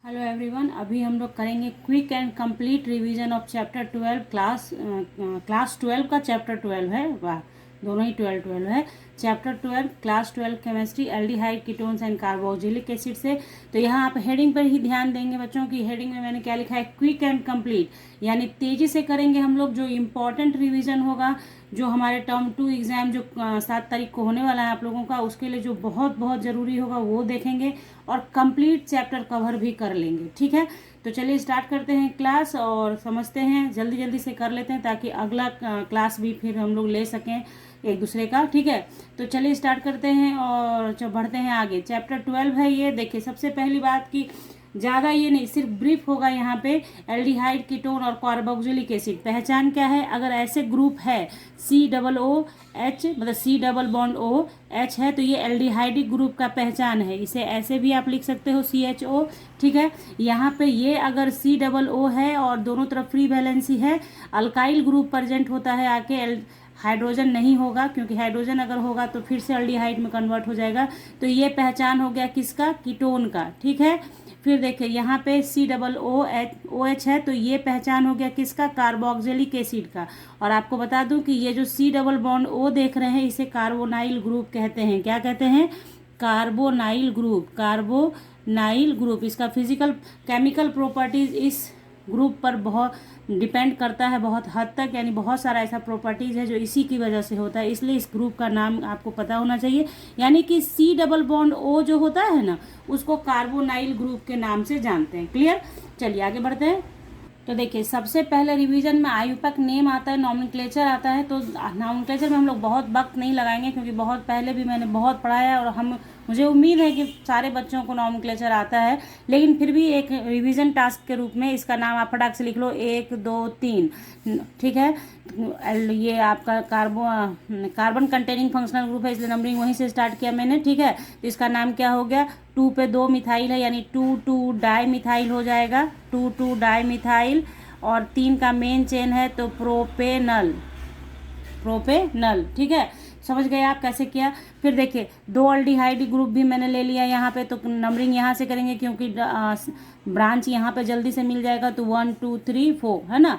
Hello everyone, अभी हम लोग करेंगे quick and complete revision of chapter 12 class 12 का चैप्टर 12 है। वाह, दोनों ही 12 है। Chapter 12 class 12 chemistry, aldehyde, ketones and carboxylic acid से। तो यहाँ आप हेडिंग पर ही ध्यान देंगे बच्चों की। हेडिंग में मैंने क्या लिखा है, क्विक एंड कंप्लीट, यानी तेजी से करेंगे हम लोग। जो इम्पोर्टेंट रिवीजन होगा, जो हमारे टर्म 2 एग्ज़ाम जो 7 तारीख को होने वाला है आप लोगों का, उसके लिए जो बहुत बहुत ज़रूरी होगा वो देखेंगे और कंप्लीट चैप्टर कवर भी कर लेंगे। ठीक है, तो चलिए स्टार्ट करते हैं क्लास और समझते हैं, जल्दी जल्दी से कर लेते हैं ताकि अगला क्लास भी फिर हम लोग ले सकें एक दूसरे का। ठीक है, तो चलिए स्टार्ट करते हैं और बढ़ते हैं आगे। चैप्टर 12 है ये। देखिए, सबसे पहली बात की ज़्यादा ये नहीं, सिर्फ ब्रीफ होगा यहाँ पे। एल्डिहाइड, कीटोन और कार्बोक्सिलिक एसिड पहचान क्या है। अगर ऐसे ग्रुप है COOH, मतलब C डबल बॉन्ड OH है, तो ये एल्डिहाइडिक ग्रुप का पहचान है। इसे ऐसे भी आप लिख सकते हो CHO। ठीक है, यहाँ पे ये अगर C डबल O है और दोनों तरफ फ्री वैलेंसी है, अल्काइल ग्रुप प्रेजेंट होता है आके, हाइड्रोजन नहीं होगा, क्योंकि हाइड्रोजन अगर होगा तो फिर से एल्डिहाइड में कन्वर्ट हो जाएगा। तो ये पहचान हो गया किसका, कीटोन का। ठीक है, फिर देखिए यहाँ पे C डबल OH है, तो ये पहचान हो गया किसका, कार्बोक्सिलिक एसिड का। और आपको बता दूं कि ये जो C डबल बॉन्ड O देख रहे हैं, इसे कार्बोनाइल ग्रुप कहते हैं। क्या कहते हैं, कार्बोनाइल ग्रुप। कार्बोनाइल ग्रुप, इसका फिजिकल केमिकल प्रॉपर्टीज इस ग्रुप पर बहुत डिपेंड करता है, बहुत हद तक, यानी बहुत सारा ऐसा प्रॉपर्टीज़ है जो इसी की वजह से होता है। इसलिए इस ग्रुप का नाम आपको पता होना चाहिए, यानी कि C डबल बॉन्ड O जो होता है ना, उसको कार्बोनाइल ग्रुप के नाम से जानते हैं। क्लियर, चलिए आगे बढ़ते हैं। तो देखिए, सबसे पहले रिवीजन में आयुपक नेम आता है, नॉमेनक्लेचर आता है। तो नॉमेनक्लेचर में हम लोग बहुत वक्त नहीं लगाएंगे, क्योंकि बहुत पहले भी मैंने बहुत पढ़ाया है और मुझे उम्मीद है कि सारे बच्चों को नॉमेनक्लेचर आता है। लेकिन फिर भी एक रिवीजन टास्क के रूप में इसका नाम आप फटाक से लिख लो, 1 2 3। ठीक है, ये आपका कार्बन कंटेनिंग फंक्शनल ग्रुप है, इसलिए नंबरिंग वहीं से स्टार्ट किया मैंने। ठीक है, तो इसका नाम क्या हो गया, 2 पे 2 मिथाइल है, यानी 2 डाई मिथाइल हो जाएगा, 2 डाई मिथाइल। और 3 का मेन चेन है, तो प्रोपेनल। ठीक है, समझ गए आप कैसे किया। फिर देखिए, 2 अल्डिहाइड ग्रुप भी मैंने ले लिया यहाँ पे, तो नंबरिंग यहाँ से करेंगे, क्योंकि ब्रांच यहाँ पे जल्दी से मिल जाएगा। तो 1 2 3 4 है ना।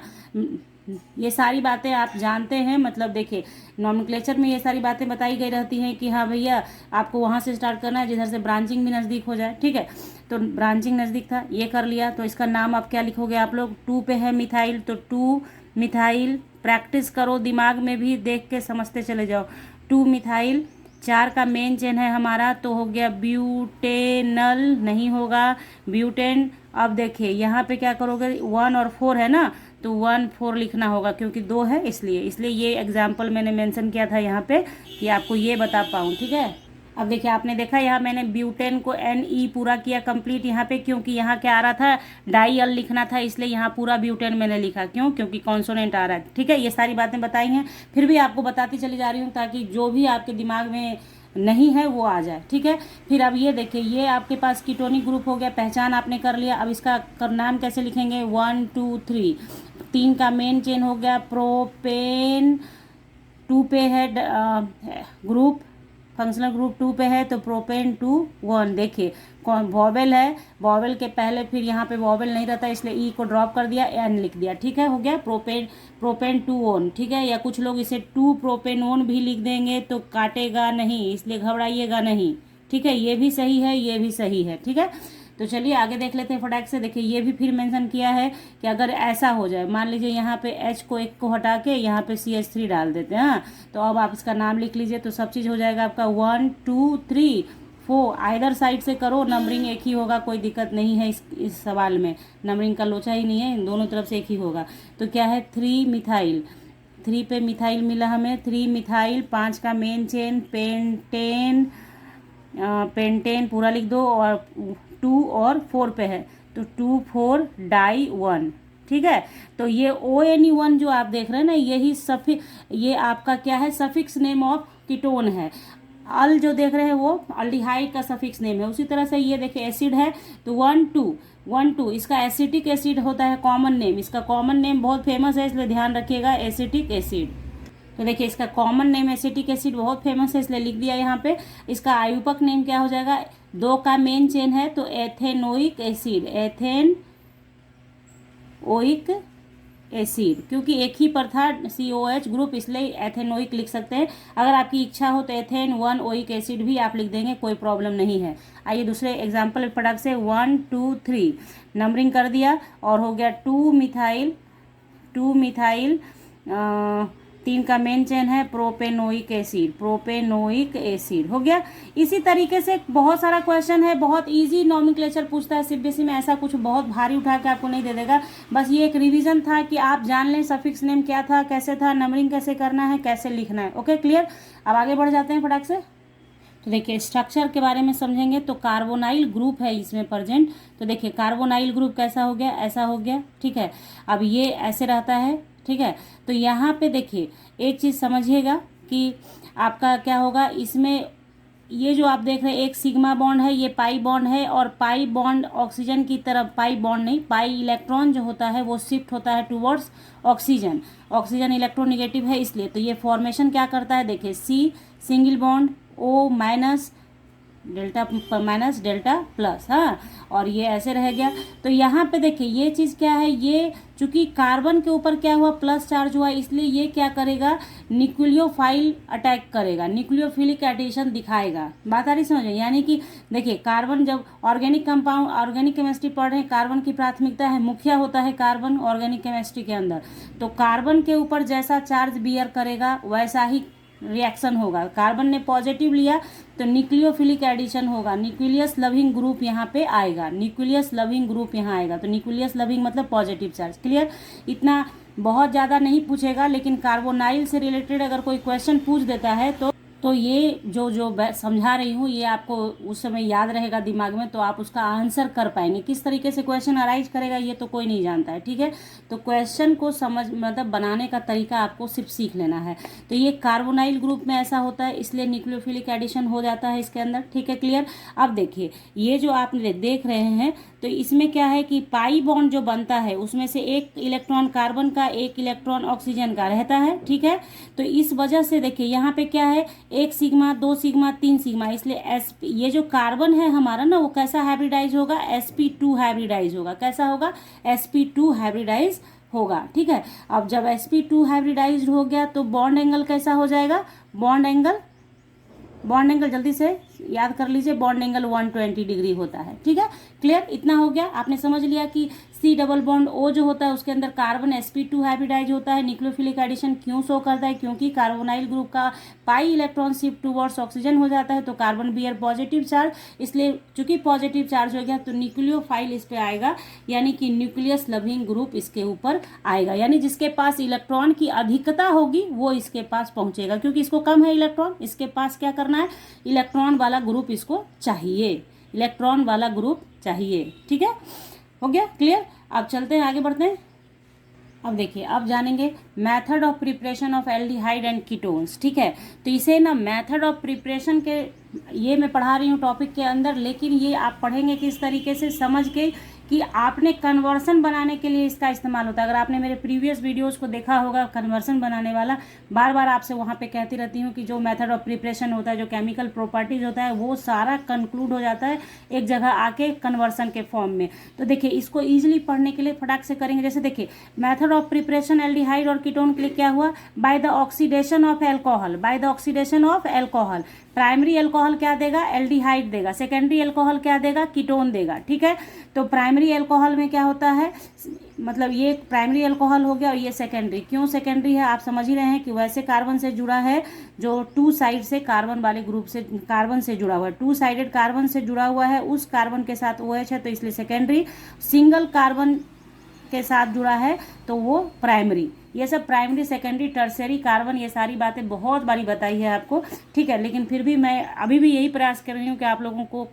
ये सारी बातें आप जानते हैं, मतलब देखिए नॉमेनक्लेचर में ये सारी बातें बताई गई रहती हैं कि हाँ भैया, आपको वहाँ से स्टार्ट करना है जिधर से ब्रांचिंग भी नज़दीक हो जाए। ठीक है, तो ब्रांचिंग नज़दीक था, ये कर लिया। तो इसका नाम आप क्या लिखोगे आप लोग, 2 पे है मिथाइल, तो 2 मिथाइल। प्रैक्टिस करो, दिमाग में भी देख के समझते चले जाओ। 2 मिथाइल। 4 का मेन चेन है हमारा, तो हो गया ब्यूटेनल, नहीं होगा ब्यूटेन। अब देखिए यहाँ पे क्या करोगे, 1 और 4 है ना, तो 1 4 लिखना होगा, क्योंकि 2 है इसलिए ये एग्जाम्पल मैंने मेंशन किया था यहाँ पे कि आपको ये बता पाऊँ। ठीक है, अब देखिए आपने देखा यहाँ मैंने ब्यूटेन को NE पूरा किया कंप्लीट यहाँ पे, क्योंकि यहाँ क्या आ रहा था, डाई अल लिखना था, इसलिए यहाँ पूरा ब्यूटेन मैंने लिखा। क्यों, क्योंकि कॉन्सोनेंट आ रहा है। ठीक है, ये सारी बातें बताई हैं, फिर भी आपको बताती चली जा रही हूँ ताकि जो भी आपके दिमाग में नहीं है वो आ जाए। ठीक है, फिर अब ये देखिए, ये आपके पास कीटोनिक ग्रुप हो गया, पहचान आपने कर लिया। अब इसका नाम कैसे लिखेंगे, 1 2 3। 3 का मेन चेन हो गया प्रोपेन, 2 पे है ग्रुप, फंक्शनल ग्रुप 2 पे है, तो प्रोपेन 2 1। देखिए कौन वॉवेल है, वॉवेल के पहले फिर यहाँ पे वॉवेल नहीं रहता, इसलिए E को ड्रॉप कर दिया, N लिख दिया। ठीक है, हो गया प्रोपेन 2 ओन। ठीक है, या कुछ लोग इसे 2 प्रोपेनोन भी लिख देंगे, तो काटेगा नहीं, इसलिए घबराइएगा नहीं। ठीक है, ये भी सही है, ये भी सही है। ठीक है, तो चलिए आगे देख लेते हैं फटाक से। देखिए, ये भी फिर मेंशन किया है कि अगर ऐसा हो जाए, मान लीजिए यहाँ पे H को एक को हटा के यहाँ पे CH3 डाल देते हैं। हाँ, तो अब आप इसका नाम लिख लीजिए, तो सब चीज़ हो जाएगा आपका 1 2 3 4। आइदर साइड से करो, नंबरिंग एक ही होगा, कोई दिक्कत नहीं है इस सवाल में, नंबरिंग का लोचा ही नहीं है, दोनों तरफ से एक ही होगा। तो क्या है, 3 मिथाइल। 3 पे मिथाइल मिला हमें, 3 मिथाइल। 5 का मेन चेन पेंटेन पूरा लिख दो, और 2 और 4 पे है, तो 2 4 डाई 1। ठीक है, तो ये ONE1 जो आप देख रहे हैं ना, ये आपका क्या है, सफिक्स नेम ऑफ कीटोन है। अल जो देख रहे हैं वो अल्डिहाइड का सफिक्स नेम है। उसी तरह से ये देखिए एसिड है, तो 1 2 इसका एसिटिक एसिड होता है कॉमन नेम। इसका कॉमन नेम बहुत फेमस है, इसलिए ध्यान रखिएगा, एसिटिक एसिड तो देखिए इसका कॉमन नेम एसिटिक एसिड बहुत फेमस है इसलिए लिख दिया यहाँ पे। इसका आयुपक नेम क्या हो जाएगा, 2 का मेन चेन है तो एथेनोइक एसिड, एथेनोइक एसिड, क्योंकि एक ही पर था COH ग्रुप इसलिए एथेनोइक लिख सकते हैं। अगर आपकी इच्छा हो तो एथेन 1 ओइक एसिड भी आप लिख देंगे, कोई प्रॉब्लम नहीं है। आइए दूसरे एग्जाम्पल प्रोडक्ट से 1 2 3 नंबरिंग कर दिया और हो गया 2 मिथाइल 3 का मेन चेन है प्रोपेनोइक एसिड हो गया। इसी तरीके से बहुत सारा क्वेश्चन है, बहुत इजी नॉमेनक्लेचर पूछता है सीबीएसई में, ऐसा कुछ बहुत भारी उठा के आपको नहीं दे देगा। बस ये एक रिवीजन था कि आप जान लें सफिक्स नेम क्या था, कैसे था, नंबरिंग कैसे करना है, कैसे लिखना है। Okay clear. अब आगे बढ़ जाते हैं फटाक से। तो देखिए स्ट्रक्चर के बारे में समझेंगे। तो कार्बोनाइल ग्रुप है इसमें प्रेजेंट। तो देखिए कार्बोनाइल ग्रुप कैसा हो गया, ऐसा हो गया, ठीक है। अब ये ऐसे रहता है, ठीक है। तो यहाँ पे देखिए एक चीज़ समझिएगा कि आपका क्या होगा इसमें, ये जो आप देख रहे हैं एक सिग्मा बॉन्ड है, ये पाई बॉन्ड है, और पाई बॉन्ड ऑक्सीजन की तरफ, पाई बॉन्ड नहीं, पाई इलेक्ट्रॉन जो होता है वो शिफ्ट होता है टुवर्ड्स ऑक्सीजन। ऑक्सीजन इलेक्ट्रोनेगेटिव है इसलिए। तो ये फॉर्मेशन क्या करता है, देखिए C single bond, O minus delta plus, हाँ, और ये ऐसे रह गया। तो यहाँ पे देखिए ये चीज़ क्या है, ये चूंकि कार्बन के ऊपर क्या हुआ, प्लस चार्ज हुआ, इसलिए ये क्या करेगा, न्यूक्लियोफाइल अटैक करेगा, न्यूक्लियोफिलिक एडिशन दिखाएगा। बात आ रही समझ में। यानी कि देखिए कार्बन जब ऑर्गेनिक कंपाउंड, ऑर्गेनिक केमिस्ट्री पढ़ रहे हैं, कार्बन की प्राथमिकता है, मुखिया होता है कार्बन ऑर्गेनिक केमिस्ट्री के अंदर। तो कार्बन के ऊपर जैसा चार्ज बियर करेगा वैसा ही रिएक्शन होगा। कार्बन ने पॉजिटिव लिया तो न्यूक्लियोफिलिक एडिशन होगा, न्यूक्लियस लविंग ग्रुप यहाँ पे आएगा, न्यूक्लियस लविंग ग्रुप यहाँ आएगा। तो न्यूक्लियस लविंग मतलब पॉजिटिव चार्ज। क्लियर। इतना बहुत ज़्यादा नहीं पूछेगा, लेकिन कार्बोनाइल से रिलेटेड अगर कोई क्वेश्चन पूछ देता है तो ये जो समझा रही हूँ ये आपको उस समय याद रहेगा दिमाग में, तो आप उसका आंसर कर पाएंगे। किस तरीके से क्वेश्चन अराइज करेगा ये तो कोई नहीं जानता है, ठीक है। तो क्वेश्चन को मतलब बनाने का तरीका आपको सिर्फ सीख लेना है। तो ये कार्बोनाइल ग्रुप में ऐसा होता है, इसलिए न्यूक्लियोफिलिक एडिशन हो जाता है इसके अंदर, ठीक है। क्लियर। अब देखिए ये जो आप देख रहे हैं तो इसमें क्या है कि पाई बॉन्ड जो बनता है उसमें से एक इलेक्ट्रॉन कार्बन का, एक इलेक्ट्रॉन ऑक्सीजन का रहता है, ठीक है। तो इस वजह से देखिए यहाँ पे क्या है, 1 सिग्मा 2 सिग्मा 3 सिग्मा, इसलिए ये जो कार्बन है हमारा ना वो कैसा हाइब्रिडाइज होगा, sp2 हाइब्रिडाइज होगा। कैसा होगा, sp2 हाइब्रिडाइज होगा, ठीक है। अब जब sp2 हाइब्रिडाइज हो गया तो बॉन्ड एंगल कैसा हो जाएगा, बॉन्ड एंगल जल्दी से याद कर लीजिए, बॉन्ड एंगल 120 डिग्री होता है, ठीक है। क्लियर। इतना हो गया, आपने समझ लिया कि C डबल बॉन्ड O जो होता है उसके अंदर कार्बन sp2 हाइब्रिडाइज होता है। न्यूक्लियोफिलिक एडिशन क्यों शो करता है, क्योंकि कार्बोनाइल ग्रुप का pi electron shift towards oxygen हो जाता है, तो कार्बन बियर पॉजिटिव चार्ज, इसलिए चूंकि पॉजिटिव चार्ज हो गया तो न्यूक्लियोफाइल इस पे आएगा, यानी कि न्यूक्लियस लविंग ग्रुप इसके ऊपर आएगा। यानी जिसके पास इलेक्ट्रॉन की अधिकता होगी वो इसके पास पहुंचेगा, क्योंकि इसको कम है इलेक्ट्रॉन, इसके पास क्या करना है, इलेक्ट्रॉन वाला ग्रुप इसको चाहिए, इलेक्ट्रॉन वाला ग्रुप चाहिए, ठीक है। हो गया क्लियर। अब चलते हैं आगे बढ़ते हैं। अब देखिए अब जानेंगे method of preparation of aldehyde and ketones, ठीक है। तो इसे ना मेथड ऑफ प्रिपरेशन के ये मैं पढ़ा रही हूँ टॉपिक के अंदर, लेकिन ये आप पढ़ेंगे किस तरीके से समझ के कि आपने कन्वर्सन बनाने के लिए इसका इस्तेमाल होता है। अगर आपने मेरे प्रीवियस वीडियोस को देखा होगा कन्वर्सन बनाने वाला, बार बार आपसे वहाँ पे कहती रहती हूँ कि जो मेथड ऑफ प्रिपरेशन होता है, जो केमिकल प्रॉपर्टीज होता है, वो सारा कंक्लूड हो जाता है एक जगह आके कन्वर्सन के फॉर्म में। तो देखिए इसको ईजिली पढ़ने के लिए फटाक से करेंगे। जैसे देखिए मेथड ऑफ प्रिपरेशन एल्डिहाइड और कीटोन के लिए क्या हुआ, by the oxidation of alcohol, by the oxidation of alcohol. Primary alcohol क्या देगा, एल्डिहाइड देगा। सेकेंडरी एल्कोहल क्या देगा, कीटोन देगा, ठीक है। तो प्राइमरी एल्कोहल में क्या होता है, मतलब ये प्राइमरी एल्कोहल हो गया और ये सेकेंडरी। क्यों सेकेंडरी है आप समझ ही रहे हैं कि वैसे कार्बन से जुड़ा है जो 2 साइड से कार्बन वाले ग्रुप से कार्बन से जुड़ा हुआ है, 2 साइडेड कार्बन से जुड़ा हुआ है, उस कार्बन के साथ OH है तो इसलिए सेकेंडरी। सिंगल कार्बन के साथ जुड़ा है तो वो प्राइमरी। ये सब प्राइमरी सेकेंडरी टर्सरी कार्बन, ये सारी बातें बहुत बारी बताई है आपको, ठीक है। लेकिन फिर भी मैं अभी भी यही प्रयास कर रही हूँ कि आप लोगों को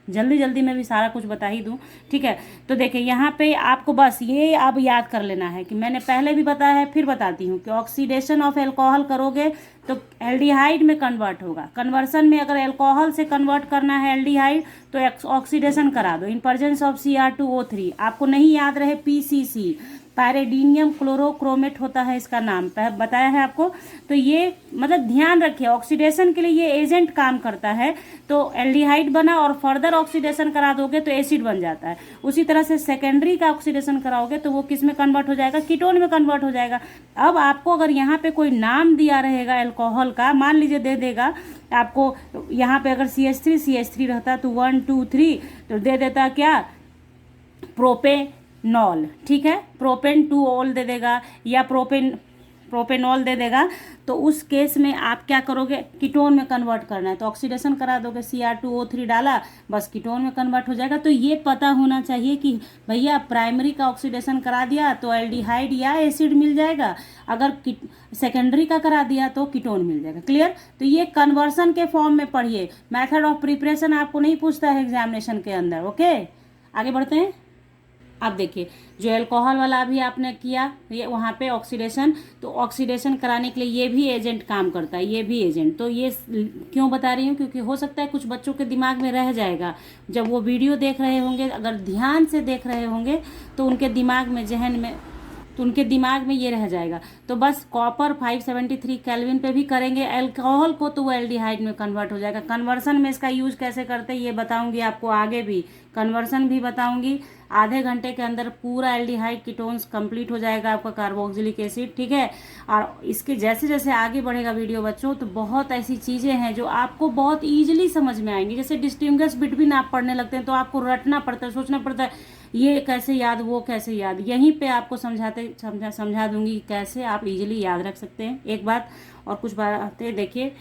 जल्दी में भी सारा कुछ बता ही दूँ, ठीक है। तो देखिए यहाँ पे आपको बस ये अब याद कर लेना है कि मैंने पहले भी बताया है, फिर बताती हूँ कि ऑक्सीडेशन ऑफ एल्कोहल करोगे तो एल्डिहाइड में कन्वर्ट होगा। कन्वर्सन में अगर एल्कोहल से कन्वर्ट करना है एल्डिहाइड तो ऑक्सीडेशन करा दो इन प्रेजेंस ऑफ Cr2O3। आपको नहीं याद रहे PCC, पैरेडीनियम क्लोरोक्रोमेट होता है इसका नाम, बताया है आपको। तो ये मतलब ध्यान रखिए, ऑक्सीडेशन के लिए ये एजेंट काम करता है। तो एल्डिहाइड बना और फर्दर ऑक्सीडेशन करा दोगे तो एसिड बन जाता है। उसी तरह से सेकेंडरी का ऑक्सीडेशन कराओगे तो वो किस में कन्वर्ट हो जाएगा, कीटोन में कन्वर्ट हो जाएगा। अब आपको अगर यहाँ पे कोई नाम दिया रहेगा अल्कोहल का, मान लीजिए दे देगा आपको, यहाँ पे अगर CH3 रहता तो 1 2 3 तो दे देता क्या, प्रोपेनॉल, ठीक है, प्रोपेन-2-ऑल दे देगा या प्रोपेनॉल दे देगा। तो उस केस में आप क्या करोगे, कीटोन में कन्वर्ट करना है तो ऑक्सीडेशन करा दोगे, Cr2O3 डाला, बस कीटोन में कन्वर्ट हो जाएगा। तो ये पता होना चाहिए कि भैया प्राइमरी का ऑक्सीडेशन करा दिया तो एल्डिहाइड या एसिड मिल जाएगा, अगर सेकेंडरी का करा दिया तो कीटोन मिल जाएगा। क्लियर। तो ये कन्वर्सन के फॉर्म में पढ़िए, मेथड ऑफ प्रिपरेशन आपको नहीं पूछता है एग्जामिनेशन के अंदर। ओके, आगे बढ़ते हैं। अब देखिए, जो अल्कोहल वाला अभी आपने किया, ये वहाँ पे ऑक्सीडेशन, तो ऑक्सीडेशन कराने के लिए ये भी एजेंट काम करता है, ये भी एजेंट। तो ये क्यों बता रही हूँ, क्योंकि हो सकता है कुछ बच्चों के दिमाग में रह जाएगा, जब वो वीडियो देख रहे होंगे, अगर ध्यान से देख रहे होंगे तो उनके दिमाग में, जहन में, तो उनके दिमाग में ये रह जाएगा। तो बस कॉपर 573 केल्विन पे भी करेंगे अल्कोहल को तो वो एल्डिहाइड में कन्वर्ट हो जाएगा। कन्वर्सन में इसका यूज कैसे करते हैं ये बताऊंगी आपको, आगे भी कन्वर्सन भी बताऊंगी। आधे घंटे के अंदर पूरा एल्डिहाइड कीटोन्स कंप्लीट हो जाएगा आपका कार्बोक्सिलिक एसिड, ठीक है। और इसके जैसे जैसे आगे बढ़ेगा वीडियो बच्चों, तो बहुत ऐसी चीज़ें हैं जो आपको बहुत ईजिली समझ में आएंगी। जैसे डिस्टिंग्विश बिटवीन आप पढ़ने लगते हैं तो आपको रटना पड़ता है, सोचना पड़ता है ये कैसे याद, वो कैसे याद। यहीं पे आपको समझा दूंगी कैसे आप इजीली याद रख सकते हैं एक बात। और कुछ बातें देखिए,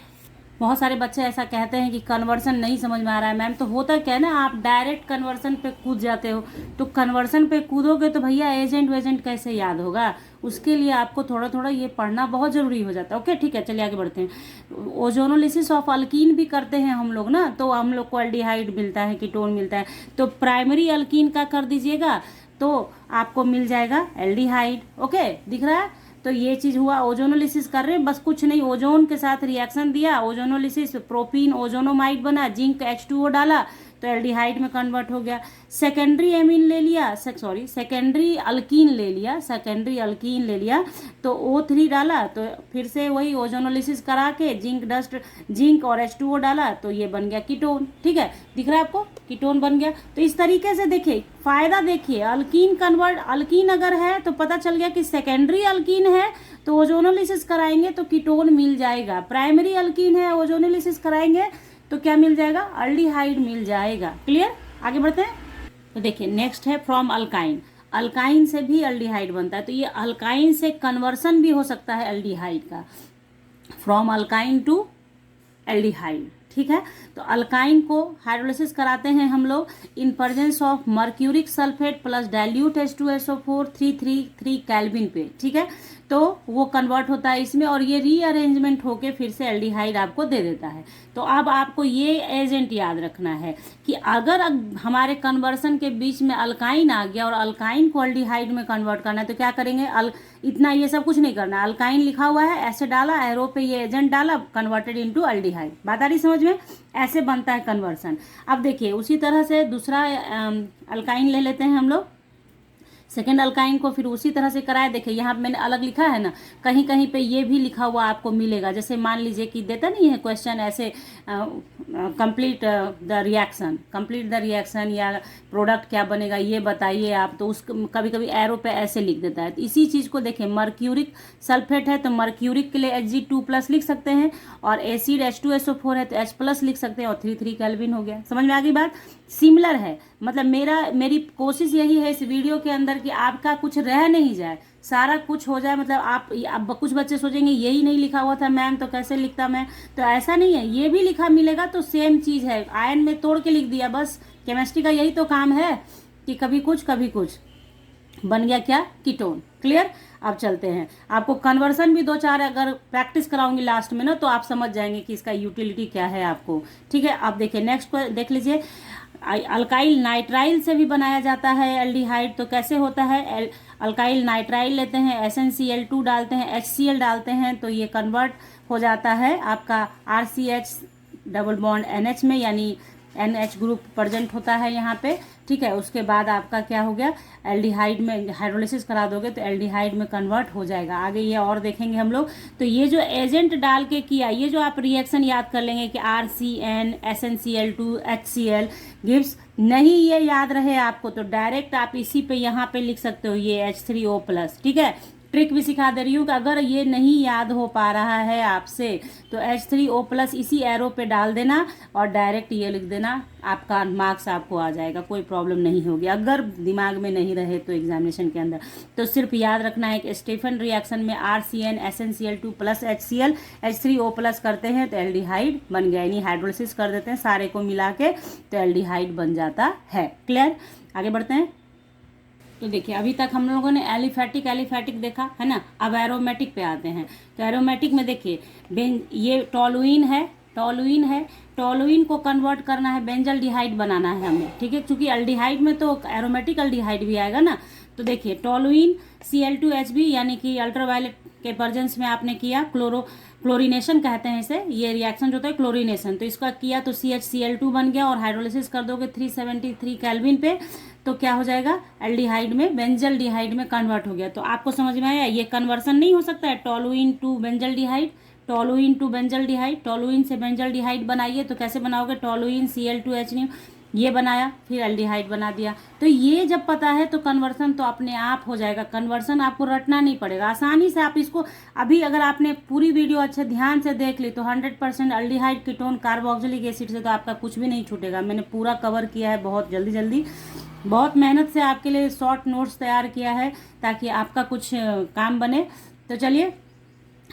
बहुत सारे बच्चे ऐसा कहते हैं कि कन्वर्सन नहीं समझ में आ रहा है मैम, तो होता क्या है ना, आप डायरेक्ट कन्वर्सन पे कूद जाते हो। तो कन्वर्सन पे कूदोगे तो भैया एजेंट वेजेंट कैसे याद होगा, उसके लिए आपको थोड़ा थोड़ा ये पढ़ना बहुत ज़रूरी हो जाता है। ओके, ठीक है, चलिए आगे बढ़ते हैं। ओजोनोलिसिस ऑफ अल्कीन भी करते हैं हम लोग ना, तो हम लोग को एल्डिहाइड मिलता है, कीटोन मिलता है। तो प्राइमरी अल्कीन का कर दीजिएगा तो आपको मिल जाएगा एल्डिहाइड। ओके, दिख रहा है। तो ये चीज़ हुआ, ओजोनोलिसिस कर रहे हैं, बस कुछ नहीं, ओजोन के साथ रिएक्शन दिया, ओजोनोलिसिस, प्रोपीन ओजोनोमाइड बना, जिंक H2O डाला तो एल्डिहाइड में कन्वर्ट हो गया। सेकेंडरी एमीन ले लिया, सेकेंडरी अल्कीन ले लिया, तो O3 डाला तो फिर से वही ओजोनोलिसिस करा के जिंक और H2O डाला तो ये बन गया कीटोन। ठीक है, दिख रहा है आपको, कीटोन बन गया। तो इस तरीके से देखिए, फायदा देखिए, अल्कीन अगर है तो पता चल गया कि सेकेंडरी अल्कीन है तो ओजोनोलिसिस कराएंगे तो कीटोन मिल जाएगा। प्राइमरी अल्कीन है, ओजोनोलिसिस कराएंगे तो क्या मिल जाएगा, एल्डिहाइड मिल जाएगा। क्लियर, आगे बढ़ते हैं। तो देखिए नेक्स्ट है फ्रॉम अल्काइन। अल्काइन से भी एल्डिहाइड बनता है, तो ये अल्काइन से कन्वर्सन भी हो सकता है एल्डिहाइड का, फ्रॉम अल्काइन टू एल्डिहाइड। ठीक है, तो अल्काइन को हाइड्रोलिसिस कराते हैं हम लोग इन presence of mercuric sulphate plus dilute H2SO4 333 kelvin पे। ठीक है, तो वो कन्वर्ट होता है इसमें और ये रीअरेंजमेंट होके फिर से एल्डिहाइड आपको दे देता है। तो अब आपको ये एजेंट याद रखना है कि अगर हमारे कन्वर्सन के बीच में अल्काइन आ गया और अल्काइन को एल्डिहाइड में कन्वर्ट करना है तो क्या करेंगे, इतना ये सब कुछ नहीं करना, अल्काइन लिखा हुआ है, ऐसे डाला, एरो पे ये एजेंट डाला, कन्वर्टेड इनटू एल्डिहाइड। बात आ रही समझ में, ऐसे बनता है कन्वर्सन। अब देखिए उसी तरह से दूसरा अल्काइन ले लेते हैं हम लोग, सेकेंड अल्काइन को फिर उसी तरह से कराए। देखिए यहाँ मैंने अलग लिखा है ना, कहीं कहीं पे ये भी लिखा हुआ आपको मिलेगा। जैसे मान लीजिए कि देता नहीं है क्वेश्चन ऐसे, कंप्लीट द रिएक्शन या प्रोडक्ट क्या बनेगा ये बताइए आप, तो उस कभी कभी एरो पे ऐसे लिख देता है। तो इसी चीज़ को देखिए, मर्क्यूरिक सल्फेट है तो मर्क्यूरिक के लिए Hg2+ लिख सकते हैं, और एसिड H2SO4 है तो H+ लिख सकते हैं, और 33 केल्विन हो गया। समझ में आ गई बात, सिमिलर है। मतलब मेरी कोशिश यही है इस वीडियो के अंदर कि आपका कुछ रह नहीं जाए, सारा कुछ हो जाए। मतलब आप कुछ बच्चे सोचेंगे यही नहीं लिखा हुआ था मैम तो कैसे लिखता मैं, तो ऐसा नहीं है, ये भी लिखा मिलेगा। तो सेम चीज़ है, आयन में तोड़ के लिख दिया, बस केमिस्ट्री का यही तो काम है कि कभी कुछ बन गया क्या, कीटोन। क्लियर, अब चलते हैं, आपको कन्वर्सन भी 2-4 अगर प्रैक्टिस कराऊंगी लास्ट में ना तो आप समझ जाएंगे कि इसका यूटिलिटी क्या है आपको। ठीक है, अब देखिए नेक्स्ट को देख लीजिए, अल्काइल नाइट्राइल से भी बनाया जाता है एल्डिहाइड। तो कैसे होता है, अल्काइल नाइट्राइल लेते हैं, SnCl2 डालते हैं, HCl डालते हैं, तो ये कन्वर्ट हो जाता है आपका RCH डबल बॉन्ड NH में, यानी NH ग्रुप प्रेजेंट होता है यहाँ पे, ठीक है। उसके बाद आपका क्या हो गया, एल्डिहाइड में हाइड्रोलिसिस करा दोगे तो एल्डिहाइड में कन्वर्ट हो जाएगा। आगे ये और देखेंगे हम लोग। तो ये जो एजेंट डाल के किया, ये जो आप रिएक्शन याद कर लेंगे कि RCN SnCl2 HCl गिव्स, नहीं ये याद रहे आपको तो डायरेक्ट आप इसी पे यहाँ पे लिख सकते हो ये H3O+, ठीक है। ट्रिक भी सिखा दे रही हूँ कि अगर ये नहीं याद हो पा रहा है आपसे तो H3O+ इसी एरो पे डाल देना और डायरेक्ट ये लिख देना, आपका मार्क्स आपको आ जाएगा, कोई प्रॉब्लम नहीं होगी अगर दिमाग में नहीं रहे तो एग्जामिनेशन के अंदर। तो सिर्फ याद रखना है कि स्टीफन रिएक्शन में RCN SnCl2 + HCl H3O+ करते हैं तो एल्डिहाइड बन गया, यानी हाइड्रोलिसिस कर देते हैं सारे को मिला के तो एल्डिहाइड बन जाता है। क्लियर, आगे बढ़ते हैं। तो देखिए अभी तक हम लोगों ने एलिफैटिक देखा है ना, अब एरोमेटिक पे आते हैं। तो एरोमेटिक में देखिए ये टोलुइन को कन्वर्ट करना है, बेंजल्डिहाइड बनाना है हमें, ठीक है। क्योंकि अल्डिहाइड में तो एरोमेटिक अल्डिहाइड भी आएगा ना। तो देखिए टोलुइन Cl2Hb यानी कि अल्ट्रावायलेट के प्रेजेंस में आपने किया, क्लोरीनेशन कहते हैं इसे, ये रिएक्शन जो होता है क्लोरीनेशन। तो इसका किया तो CHCl2 बन गया और हाइड्रोलिसिस कर दोगे 373 केल्विन पे तो क्या हो जाएगा, एल्डिहाइड में बेंजल्डिहाइड में कन्वर्ट हो गया। तो आपको समझ में आया, ये कन्वर्सन नहीं हो सकता है टोलुइन टू बेंजल्डिहाइड, टोलुइन से बेंजल्डिहाइड बनाइए तो कैसे बनाओगे, टोलुइन Cl2H ये बनाया फिर एल्डिहाइड बना दिया। तो ये जब पता है तो कन्वर्सन तो अपने आप हो जाएगा, कन्वर्सन आपको रटना नहीं पड़ेगा, आसानी से आप इसको अभी अगर आपने पूरी वीडियो अच्छे ध्यान से देख ली तो 100% एल्डिहाइड कीटोन कार्बोक्सिलिक एसिड से तो आपका कुछ भी नहीं छूटेगा। मैंने पूरा कवर किया है बहुत जल्दी, बहुत मेहनत से आपके लिए शॉर्ट नोट्स तैयार किया है ताकि आपका कुछ काम बने। तो चलिए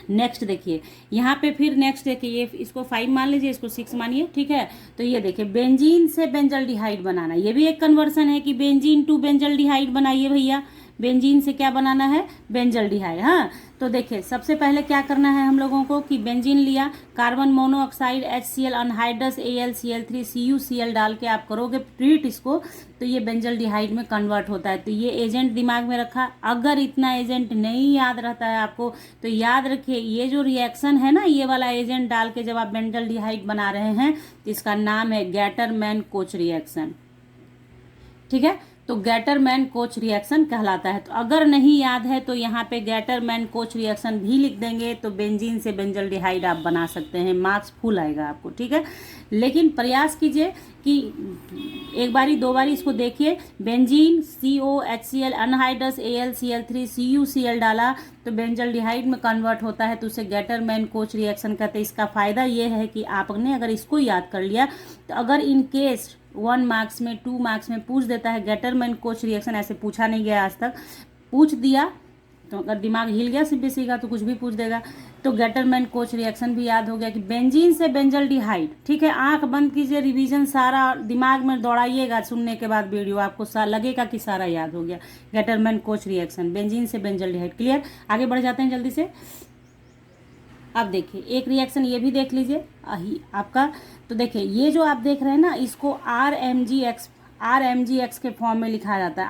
नेक्स्ट देखिए, यहाँ पे फिर नेक्स्ट देखिए, ये इसको 5 मान लीजिए, इसको 6 मानिए, ठीक है। तो ये देखिए बेंजीन से बेंजल्डिहाइड बनाना, ये भी एक कन्वर्सन है कि बेंजीन टू बेंजल्डिहाइड बनाइए भैया, बेंजीन से क्या बनाना है, बेंजल्डिहाइड। हाँ तो देखिए सबसे पहले क्या करना है हम लोगों को कि बेंजीन लिया, carbon monoxide HCl anhydrous AlCl3 CuCl डाल के आप करोगे ट्रीट इसको तो ये बेंजल्डिहाइड में कन्वर्ट होता है। तो ये एजेंट दिमाग में रखा। अगर इतना एजेंट नहीं याद रहता है आपको तो याद रखिए ये जो रिएक्शन है ना, ये वाला एजेंट डाल के जब आप बेंजल्डिहाइड बना रहे हैं तो इसका नाम है गैटरमैन-कोच रिएक्शन, ठीक है। तो गैटरमैन-कोच रिएक्शन कहलाता है। तो अगर नहीं याद है तो यहाँ पे गैटरमैन-कोच रिएक्शन भी लिख देंगे तो बेंजीन से बेंजल्डिहाइड आप बना सकते हैं, मार्क्स फुल आएगा आपको, ठीक है। लेकिन प्रयास कीजिए कि एक बारी दो बारी इसको देखिए, benzene COHCl anhydrous AlCl3 CuCl डाला तो बेंजल्डिहाइड में कन्वर्ट होता है तो उसे गैटरमैन-कोच रिएक्शन कहते हैं। इसका फ़ायदा ये है कि आपने अगर इसको याद कर लिया तो अगर इन केस 1 मार्क्स में 2 मार्क्स में पूछ देता है गैटरमैन-कोच रिएक्शन, ऐसे पूछा नहीं गया आज तक, पूछ दिया तो अगर दिमाग हिल गया CBSE का तो कुछ भी पूछ देगा। तो गैटरमैन-कोच रिएक्शन भी याद हो गया कि बेंजीन से बेंजल्डिहाइड, ठीक है। आंख बंद कीजिए, रिवीजन सारा दिमाग में दौड़ाइएगा, सुनने के बाद वीडियो आपको लगेगा कि सारा याद हो गया। गैटरमैन-कोच रिएक्शन बेंजीन से बेंजल्डिहाइड, क्लियर। आगे बढ़ जाते हैं जल्दी से। अब देखिए एक रिएक्शन ये भी देख लीजिए आपका। तो देखिए ये जो आप देख रहे हैं ना, इसको RMGX के फॉर्म में लिखा जाता है,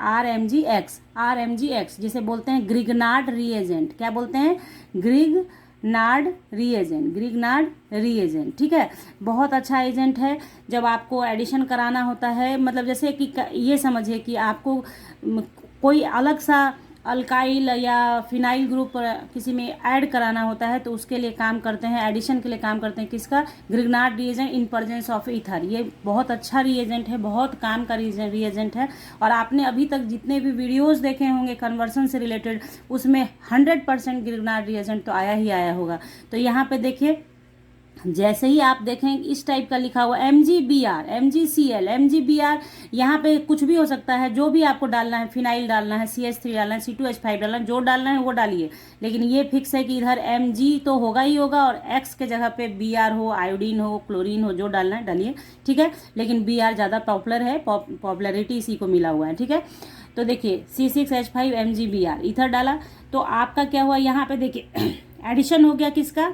RMGX जिसे बोलते हैं ग्रिग्नार्ड रिएजेंट। क्या बोलते हैं, ग्रिग्नार्ड रिएजेंट, ठीक है। बहुत अच्छा एजेंट है जब आपको एडिशन कराना होता है, मतलब जैसे कि ये समझिए कि आपको कोई अलग सा अल्काइल या फिनाइल ग्रुप किसी में ऐड कराना होता है तो उसके लिए काम करते हैं, एडिशन के लिए काम करते हैं किसका, Grignard reagent in presence of ether. ये बहुत अच्छा रिएजेंट है, बहुत काम का रिएजेंट है। और आपने अभी तक जितने भी वीडियोस देखे होंगे कन्वर्सन से रिलेटेड उसमें 100% ग्रिग्नार्ड रिएजेंट तो आया ही आया होगा। तो यहाँ पे देखिए जैसे ही आप देखें इस टाइप का लिखा हुआ MgBr MgCl MgBr, यहाँ पे कुछ भी हो सकता है, जो भी आपको डालना है, फिनाइल डालना है, CH3 डालना है, C2H5 डालना है, जो डालना है वो डालिए। लेकिन ये फिक्स है कि इधर Mg तो होगा ही होगा और X के जगह पे Br हो, आयोडीन हो, क्लोरीन हो, जो डालना है डालिए, ठीक है। लेकिन Br ज़्यादा पॉपुलर है, पॉपुलरिटी इसी को मिला हुआ है, ठीक है। तो देखिए C6H5 MgBr इधर डाला तो आपका क्या हुआ, यहाँ पे देखिए एडिशन हो गया किसका,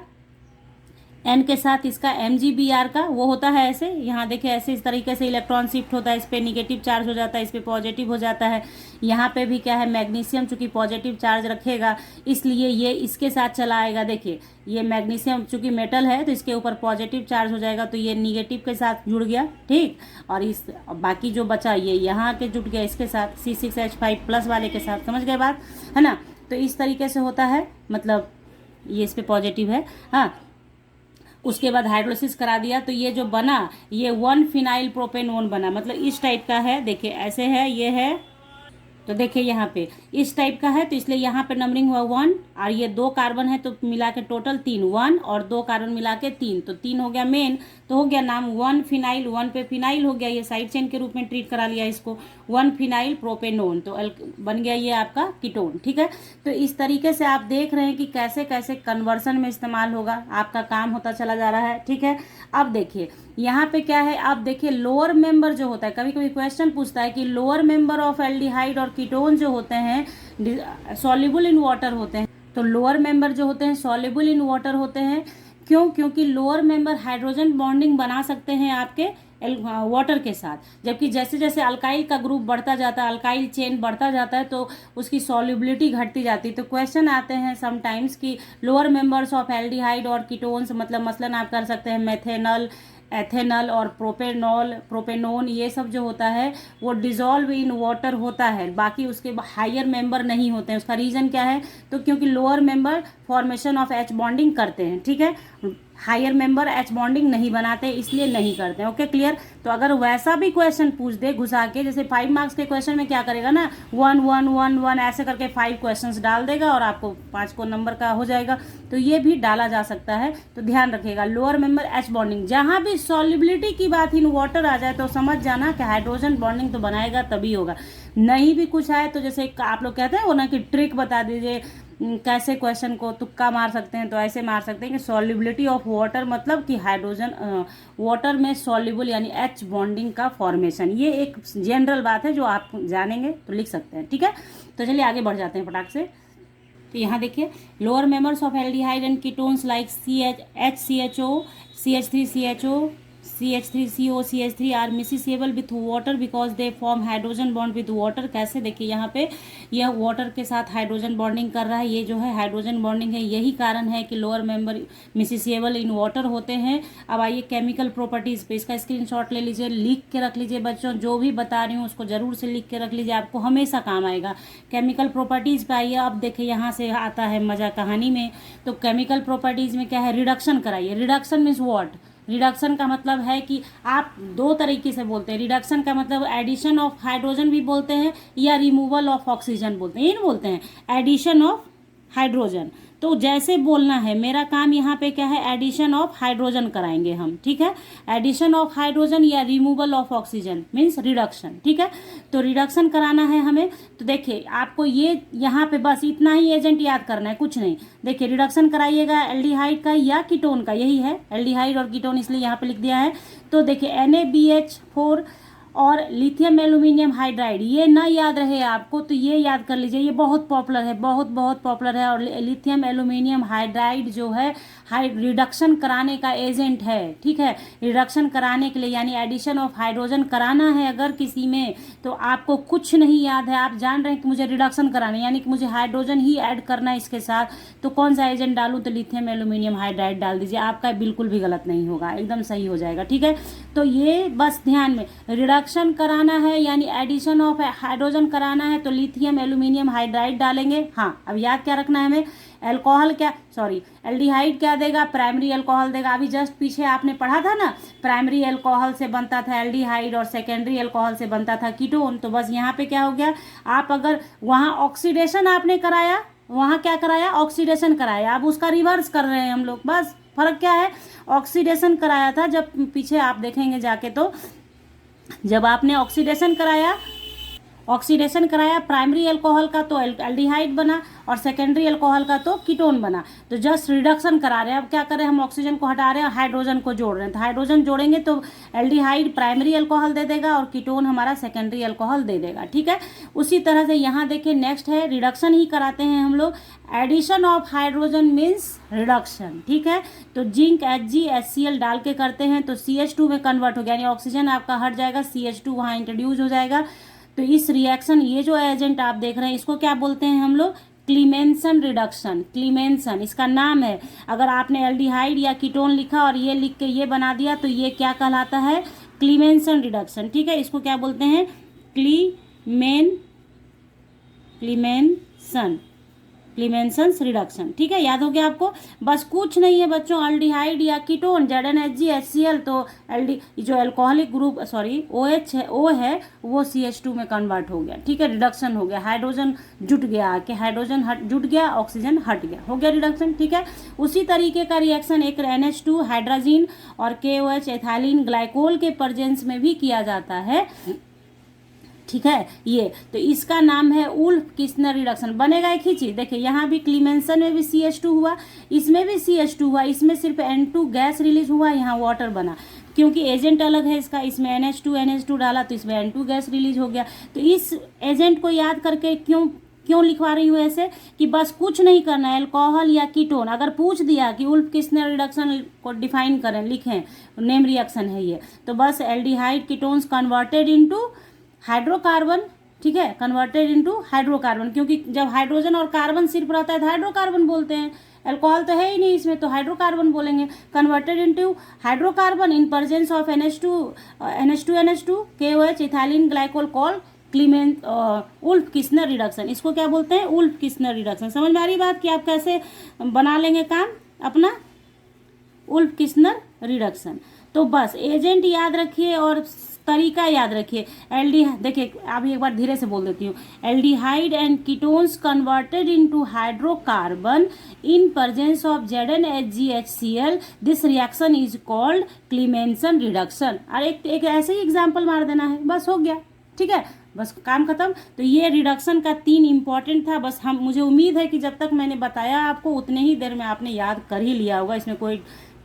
एन के साथ इसका MgBr का वो होता है ऐसे, यहाँ देखिए ऐसे इस तरीके से इलेक्ट्रॉन शिफ्ट होता है, इस पे निगेटिव चार्ज हो जाता है, इस पे पॉजिटिव हो जाता है। यहाँ पे भी क्या है, मैग्नीशियम चूंकि पॉजिटिव चार्ज रखेगा इसलिए ये इसके साथ चला आएगा। देखिए ये मैग्नीशियम चूंकि मेटल है तो इसके ऊपर पॉजिटिव चार्ज हो जाएगा, तो ये निगेटिव के साथ जुड़ गया, ठीक। और इस बाकी जो बचा ये यहाँ के जुट गया इसके साथ C6H5+ वाले के साथ, समझ गए बात, है ना। तो इस तरीके से होता है, मतलब ये इस पे पॉजिटिव है, हाँ। उसके बाद हाइड्रोलिसिस करा दिया तो ये जो बना ये 1 फिनाइल प्रोपेनोन बना, मतलब इस टाइप का है। देखिए ऐसे है, ये है, तो देखिए यहाँ पे इस टाइप का है, तो इसलिए यहाँ पे नंबरिंग हुआ 1, और ये 2 कार्बन है तो मिला के टोटल 3, 1 और 2 कार्बन मिला के 3, तो 3 हो गया मेन, तो हो गया नाम 1 फिनाइल, 1 पे फिनाइल हो गया, ये साइड चेन के रूप में ट्रीट करा लिया इसको, 1 फिनाइल प्रोपेनोन, तो बन गया ये आपका कीटोन, ठीक है। तो इस तरीके से आप देख रहे हैं कि कैसे कैसे कन्वर्सन में इस्तेमाल होगा, आपका काम होता चला जा रहा है, ठीक है। अब देखिए यहाँ पे क्या है, आप देखिए लोअर मेंबर जो होता है, कभी कभी क्वेश्चन पूछता है कि लोअर मेंबर ऑफ एल्डिहाइड और कीटोन जो होते हैं सॉल्युबल इन वाटर होते हैं, तो लोअर मेंबर जो होते हैं सॉल्युबल इन वाटर होते हैं। क्यों? क्योंकि लोअर मेंबर हाइड्रोजन बॉन्डिंग बना सकते हैं आपके वाटर के साथ, जबकि जैसे जैसे अल्काइल का ग्रुप बढ़ता जाता है, अल्काइल चेन बढ़ता जाता है, तो उसकी सॉल्युबिलिटी घटती जाती है। तो क्वेश्चन आते हैं समटाइम्स कि लोअर मेंबर्स ऑफ एल्डिहाइड और कीटोन्स, मतलब मसलन आप कर सकते हैं मेथेनल, एथेनल और प्रोपेनोन, ये सब जो होता है वो डिजॉल्व इन वाटर होता है, बाकी उसके हायर मेंबर नहीं होते हैं। उसका रीज़न क्या है, तो क्योंकि lower member formation of H bonding करते हैं, ठीक है, हायर मेंबर H बॉन्डिंग नहीं बनाते, इसलिए नहीं करते हैं। Okay, clear. तो अगर वैसा भी क्वेश्चन पूछ दे घुसा के, जैसे 5 मार्क्स के क्वेश्चन में क्या करेगा ना, 1 1 1 1 ऐसे करके 5 क्वेश्चंस डाल देगा और आपको 5 को नंबर का हो जाएगा, तो ये भी डाला जा सकता है। तो ध्यान रखिएगा, लोअर मेंबर H बॉन्डिंग, जहाँ भी सॉल्युबिलिटी की बात इन वाटर आ जाए तो समझ जाना कि हाइड्रोजन बॉन्डिंग तो बनाएगा तभी होगा। नहीं भी कुछ आए तो जैसे आप लोग कहते हैं वो ना कि ट्रिक बता दीजिए कैसे क्वेश्चन को तुक्का मार सकते हैं, तो ऐसे मार सकते हैं कि सॉल्युबिलिटी ऑफ वाटर, मतलब कि हाइड्रोजन वाटर में सॉल्युबल यानी H बॉन्डिंग का फॉर्मेशन। ये एक जनरल बात है जो आप जानेंगे तो लिख सकते हैं, ठीक है। तो चलिए आगे बढ़ जाते हैं फटाक से। तो यहाँ देखिए lower members of aldehyde and ketones like HCHO, CH3CHO, CH3CO, CH3 are miscible with water because they form hydrogen bond with water. कैसे? देखिए यहाँ पे यह वाटर के साथ हाइड्रोजन बॉन्डिंग कर रहा है, ये जो है हाइड्रोजन बॉन्डिंग है, यही कारण है कि लोअर मेंबर मिसिसेबल इन वाटर होते हैं। अब आइए केमिकल प्रॉपर्टीज पे, इसका स्क्रीनशॉट ले लीजिए, लिख के रख लीजिए बच्चों, जो भी बता रही हूँ उसको जरूर से लिख के रख लीजिए, आपको हमेशा काम आएगा। केमिकल प्रॉपर्टीज पे आइए, अब देखिए यहाँ से आता है मजा कहानी में। तो केमिकल प्रॉपर्टीज में क्या है, रिडक्शन कराइए। Reduction means what? रिडक्शन का मतलब है कि आप 2 तरीके से बोलते हैं। रिडक्शन का मतलब एडिशन ऑफ हाइड्रोजन भी बोलते हैं या रिमूवल ऑफ ऑक्सीजन बोलते हैं, ये नहीं बोलते हैं एडिशन ऑफ हाइड्रोजन। तो जैसे बोलना है, मेरा काम यहाँ पे क्या है, एडिशन ऑफ हाइड्रोजन कराएंगे हम, ठीक है। एडिशन ऑफ हाइड्रोजन या removal of oxygen means reduction, ठीक है। तो रिडक्शन कराना है हमें। तो देखिए आपको ये यहाँ पे बस इतना ही एजेंट याद करना है, कुछ नहीं। देखिए रिडक्शन कराइएगा एल्डिहाइड का या कीटोन का, यही है एल्डिहाइड और कीटोन, इसलिए यहाँ पे लिख दिया है। तो देखिए NaBH4 और लिथियम एल्यूमिनियम हाइड्राइड, ये ना याद रहे आपको तो ये याद कर लीजिए, ये बहुत पॉपुलर है, बहुत बहुत पॉपुलर है। और लिथियम एल्यूमिनियम हाइड्राइड जो है रिडक्शन कराने का एजेंट है, ठीक है। रिडक्शन कराने के लिए यानी एडिशन ऑफ हाइड्रोजन कराना है अगर किसी में, तो आपको कुछ नहीं याद है, आप जान रहे हैं कि मुझे रिडक्शन कराना है यानी कि मुझे हाइड्रोजन ही ऐड करना है इसके साथ, तो कौन सा एजेंट डालूं, तो लिथियम एल्यूमिनियम हाइड्राइड डाल दीजिए, आपका बिल्कुल भी गलत नहीं होगा, एकदम सही हो जाएगा, ठीक है। तो ये बस ध्यान में, रिडक्शन कराना है यानी एडिशन ऑफ हाइड्रोजन कराना है तो लिथियम एल्यूमिनियम हाइड्राइड डालेंगे। हाँ, अब याद क्या रखना है हमें, एल्कोहल क्या, सॉरी एल्डिहाइड क्या देगा, प्राइमरी एल्कोहल देगा। अभी जस्ट पीछे आपने पढ़ा था ना, प्राइमरी एल्कोहल से बनता था एल्डिहाइड और सेकेंडरी एल्कोहल से बनता था कीटोन। तो बस यहाँ पे क्या हो गया, आप अगर वहाँ ऑक्सीडेशन आपने कराया, वहाँ क्या कराया, ऑक्सीडेशन कराया, अब उसका रिवर्स कर रहे हैं हम लोग, बस फर्क क्या है, ऑक्सीडेशन कराया था जब पीछे आप देखेंगे जाके, तो जब आपने ऑक्सीडेशन कराया, ऑक्सीडेशन कराया प्राइमरी अल्कोहल का तो एल्डिहाइड बना और सेकेंडरी अल्कोहल का तो कीटोन बना। तो जस्ट रिडक्शन करा रहे हैं। अब क्या करें, हम ऑक्सीजन को हटा रहे हैं, हाइड्रोजन को जोड़ रहे हैं। तो हाइड्रोजन जोड़ेंगे तो एल्डिहाइड प्राइमरी अल्कोहल दे देगा और कीटोन हमारा सेकेंडरी अल्कोहल दे देगा। ठीक है, उसी तरह से यहाँ देखिए नेक्स्ट है रिडक्शन ही कराते हैं हम लोग। Addition of hydrogen means reduction. ठीक है, तो जिंक HgHCl डाल के करते हैं तो CH2 में कन्वर्ट हो गया, यानी ऑक्सीजन आपका हट जाएगा, CH2 वहाँ इंट्रोड्यूस हो जाएगा। तो इस रिएक्शन, ये जो एजेंट आप देख रहे हैं इसको क्या बोलते हैं हम लोग, क्लीमेंसन रिडक्शन। क्लीमेंसन इसका नाम है। अगर आपने एल्डिहाइड या कीटोन लिखा और ये लिख के ये बना दिया तो ये क्या कहलाता है, क्लीमेंसन रिडक्शन। ठीक है, इसको क्या बोलते हैं, क्लीमेंसन रिडक्शन। ठीक है, याद हो गया आपको। बस कुछ नहीं है बच्चों, एल्डिहाइड या कीटोन ZnHgHCl तो जो अल्कोहलिक ग्रुप OH है, O है वो CH2 में कन्वर्ट हो गया। ठीक है, रिडक्शन हो गया, हाइड्रोजन जुट गया, कि हाइड्रोजन जुट गया, ऑक्सीजन हट गया, हो गया रिडक्शन। ठीक है, उसी तरीके का रिएक्शन एक NH2 हाइड्रोजीन और KOH एथाइलिन ग्लाइकोल के प्रेजेंस में भी किया जाता है। ठीक है, ये तो इसका नाम है उल्फ किस्नर रिडक्शन। बनेगा एक ही चीज, देखिए यहाँ भी क्लीमेंसन में भी CH2 हुआ, इसमें भी CH2 हुआ, इसमें सिर्फ N2 गैस रिलीज हुआ, यहाँ वाटर बना, क्योंकि एजेंट अलग है इसका। इसमें NH2 डाला तो इसमें N2 गैस रिलीज हो गया। तो इस एजेंट को याद करके क्यों लिखवा रही हूँ ऐसे, कि बस कुछ नहीं करना है, अल्कोहल या कीटोन अगर पूछ दिया कि उल्फ किस्नर रिडक्शन को डिफाइन करें, लिखें, नेम रिएक्शन है ये, तो बस aldehyde ketones converted into hydrocarbon. ठीक है, कन्वर्टेड इनटू हाइड्रोकार्बन, क्योंकि जब हाइड्रोजन और कार्बन सिर्फ रहता है तो हाइड्रोकार्बन बोलते हैं, अल्कोहल तो है ही नहीं इसमें, तो हाइड्रोकार्बन बोलेंगे। Converted into hydrocarbon in presence of NH2 KOH ethylene glycol call Wolff Kishner reduction. इसको क्या बोलते हैं, उल्फ किस्नर रिडक्शन। समझ में आ रही बात कि आप कैसे बना लेंगे काम अपना, उल्फ किस्नर रिडक्शन। तो बस एजेंट याद रखिए और तरीका याद रखिए। देखिए अभी एक बार धीरे से बोल देती हूँ, aldehyde and ketones converted into hydrocarbon in presence of ZnHgHCl, this reaction is called क्लीमेंसन reduction. और एक ऐसे ही एग्जाम्पल मार देना है, बस हो गया। ठीक है, बस काम खत्म। तो ये रिडक्शन का 3 इंपॉर्टेंट था। बस मुझे उम्मीद है कि जब तक मैंने बताया आपको उतने ही देर में आपने याद कर ही लिया होगा, इसमें कोई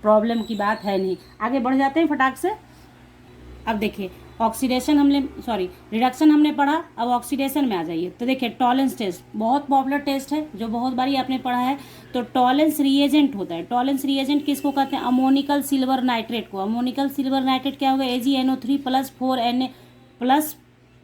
प्रॉब्लम की बात है नहीं। आगे बढ़ जाते हैं फटाक से। अब देखिए रिडक्शन हमने पढ़ा, अब ऑक्सीडेशन में आ जाइए। तो देखिए टॉलेंस टेस्ट बहुत पॉपुलर टेस्ट है, जो बहुत बारी आपने पढ़ा है। तो टॉलेंस रिएजेंट होता है। टॉलेंस रिएजेंट किसको कहते हैं, अमोनिकल सिल्वर नाइट्रेट को। अमोनिकल सिल्वर नाइट्रेट क्या होगा, AgNO3 +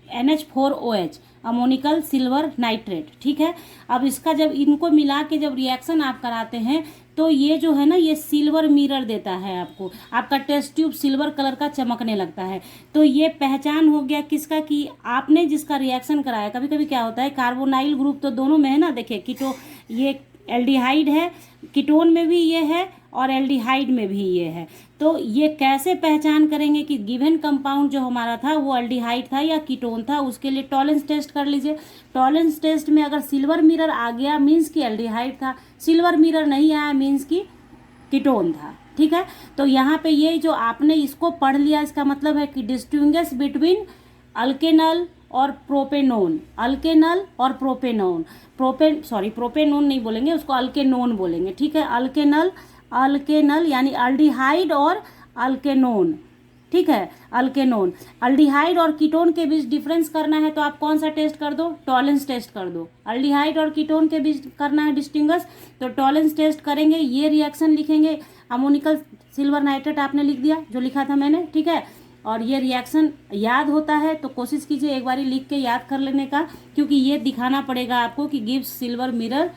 NH4OH, ammoniacal silver nitrate. ठीक है, अब इसका जब इनको मिला के जब रिएक्शन आप कराते हैं तो ये जो है ना, ये सिल्वर मिरर देता है आपको, आपका टेस्ट ट्यूब सिल्वर कलर का चमकने लगता है। तो ये पहचान हो गया किसका, कि आपने जिसका रिएक्शन कराया। कभी कभी क्या होता है, कार्बोनाइल ग्रुप तो दोनों में है ना, देखिए ये एल्डिहाइड है, कीटोन में भी ये है और एल्डिहाइड में भी ये है। तो ये कैसे पहचान करेंगे कि गिवन कंपाउंड जो हमारा था वो एल्डिहाइड था या कीटोन था, उसके लिए टॉलेंस टेस्ट कर लीजिए। टॉलेंस टेस्ट में अगर सिल्वर मिरर आ गया मीन्स कि एल्डिहाइड था, सिल्वर मिरर नहीं आया मीन्स कि कीटोन था। ठीक है, तो यहाँ पे ये जो आपने इसको पढ़ लिया, इसका मतलब है कि डिस्टिंग्विश बिटवीन अल्केनल और प्रोपेनोन। अल्केनल और प्रोपेनोन, प्रोपेनोन नहीं बोलेंगे उसको, अल्केनोन बोलेंगे। ठीक है, अल्केनल यानी अल्डिहाइड और अल्केनोन। ठीक है, अल्केनोन, अल्डिहाइड और कीटोन के बीच डिफरेंस करना है तो आप कौन सा टेस्ट कर दो, टॉलेंस टेस्ट कर दो। अल्डिहाइड और कीटोन के बीच करना है डिस्टिंग्विश, तो टॉलेंस टेस्ट करेंगे। ये रिएक्शन लिखेंगे, अमोनिकल सिल्वर नाइट्रेट आपने लिख दिया जो लिखा था मैंने। ठीक है, और ये रिएक्शन याद होता है तो कोशिश कीजिए एक बारी लिख के याद कर लेने का, क्योंकि ये दिखाना पड़ेगा आपको कि गिव्स सिल्वर मिरर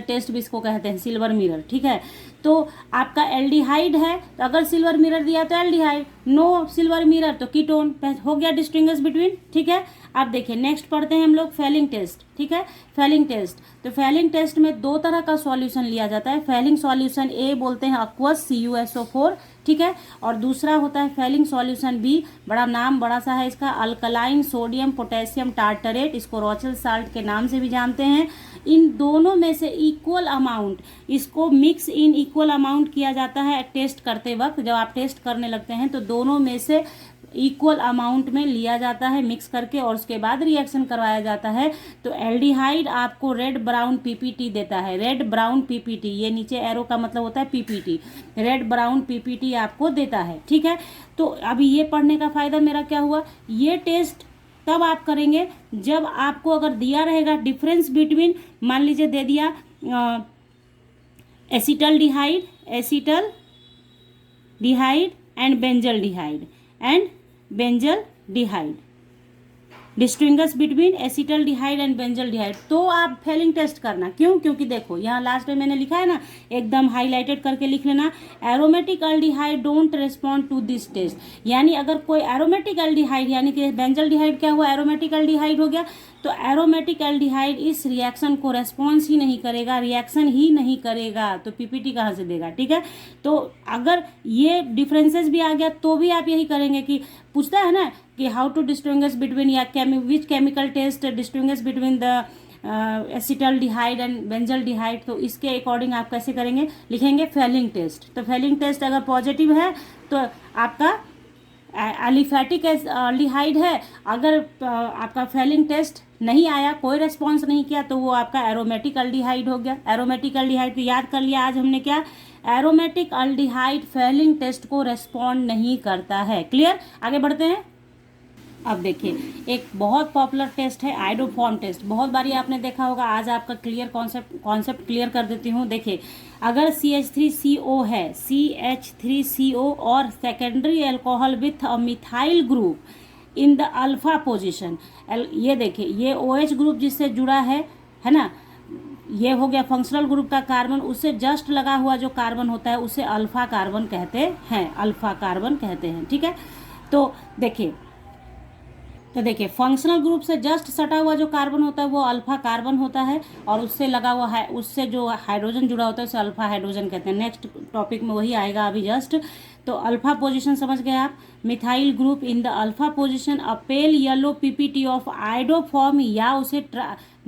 टेस्ट भी इसको कहते हैं, सिल्वर मिरर। ठीक है, तो आपका एल्डिहाइड है तो अगर सिल्वर मिरर दिया तो एल्डिहाइड, नो सिल्वर मिरर तो कीटोन, हो गया डिस्टिंग्विश बिटवीन। ठीक है, अब देखिए नेक्स्ट पढ़ते हैं हम लोग फेलिंग टेस्ट। ठीक है, फेलिंग टेस्ट, तो फेलिंग टेस्ट में 2 तरह का सॉल्यूशन लिया जाता है। फेलिंग सॉल्यूशन ए बोलते हैं अक्वस CuSO4। ठीक है, और दूसरा होता है फेलिंग सॉल्यूशन बी, नाम बड़ा सा है इसका, अल्कलाइन सोडियम पोटेशियम टार्टरेट, इसको रॉचेल साल्ट के नाम से भी जानते हैं। इन दोनों में से इक्वल अमाउंट, इसको मिक्स इन इक्वल अमाउंट किया जाता है टेस्ट करते वक्त। जब आप टेस्ट करने लगते हैं तो दोनों में से इक्वल अमाउंट में लिया जाता है मिक्स करके और उसके बाद रिएक्शन करवाया जाता है। तो एल्डिहाइड आपको रेड ब्राउन पीपीटी देता है, रेड ब्राउन पीपीटी, ये नीचे एरो का मतलब होता है पीपीटी, रेड ब्राउन पीपीटी आपको देता है, ठीक है। तो अभी ये पढ़ने का फायदा मेरा क्या हुआ, ये टेस्ट तब आप करेंगे जब आपको अगर दिया रहेगा डिफरेंस बिटवीन, मान लीजिए दे दिया acetaldehyde and benzaldehyde distinguish between acetaldehyde and benzaldehyde, तो आप फेलिंग टेस्ट करना। क्यों? क्योंकि देखो यहाँ लास्ट में मैंने लिखा है ना, एकदम हाईलाइटेड करके लिख लेना, aromatic aldehyde don't respond to this test. यानी अगर कोई एरोमेटिक एल्डिहाइड, यानी कि बेंजल्डिहाइड क्या हुआ, एरोमेटिक एल्डिहाइड हो गया, तो एरोमेटिक एल्डिहाइड इस रिएक्शन को रेस्पॉन्स ही नहीं करेगा, रिएक्शन ही नहीं करेगा, तो पीपीटी कहाँ से देगा, ठीक है। तो अगर ये डिफरेंसेस भी आ गया तो भी आप यही करेंगे कि पूछता है ना कि हाउ टू डिस्टिंग्विश बिटवीन या which chemical test distinguish between the acetaldehyde and benzaldehyde, तो इसके अकॉर्डिंग आप कैसे करेंगे, लिखेंगे फेलिंग टेस्ट। तो फेलिंग टेस्ट अगर पॉजिटिव है तो आपका एलिफैटिक एल्डिहाइड है, अगर आपका फेलिंग टेस्ट नहीं आया, कोई रेस्पॉन्स नहीं किया, तो वो आपका एरोमेटिक एल्डिहाइड हो गया। एरोमेटिक एल्डिहाइड तो याद कर लिया आज हमने क्या, एरोमेटिक एल्डिहाइड फेलिंग टेस्ट को रेस्पॉन्ड नहीं करता है। क्लियर? आगे बढ़ते हैं। अब देखिए एक बहुत पॉपुलर टेस्ट है आइडोफॉर्म टेस्ट, बहुत बारी आपने देखा होगा, आज आपका क्लियर कॉन्सेप्ट क्लियर कर देती हूँ। देखिए अगर CH3CO है, CH3CO और secondary alcohol with a methyl group in the alpha position, ये देखिए ये OH ग्रुप जिससे जुड़ा है ना, ये हो गया फंक्शनल ग्रुप का कार्बन, उससे जस्ट लगा हुआ जो कार्बन होता है उसे अल्फा कार्बन कहते हैं, अल्फा कार्बन कहते हैं, ठीक है। तो देखिए फंक्शनल ग्रुप से जस्ट सटा हुआ जो कार्बन होता है वो अल्फा कार्बन होता है, और उससे लगा हुआ है, उससे जो हाइड्रोजन जुड़ा होता है उसे अल्फा हाइड्रोजन कहते हैं। नेक्स्ट टॉपिक में वही आएगा अभी जस्ट। तो अल्फा पोजीशन समझ गए आप, methyl group in the alpha position a pail yellow PPT of iodoform, या उसे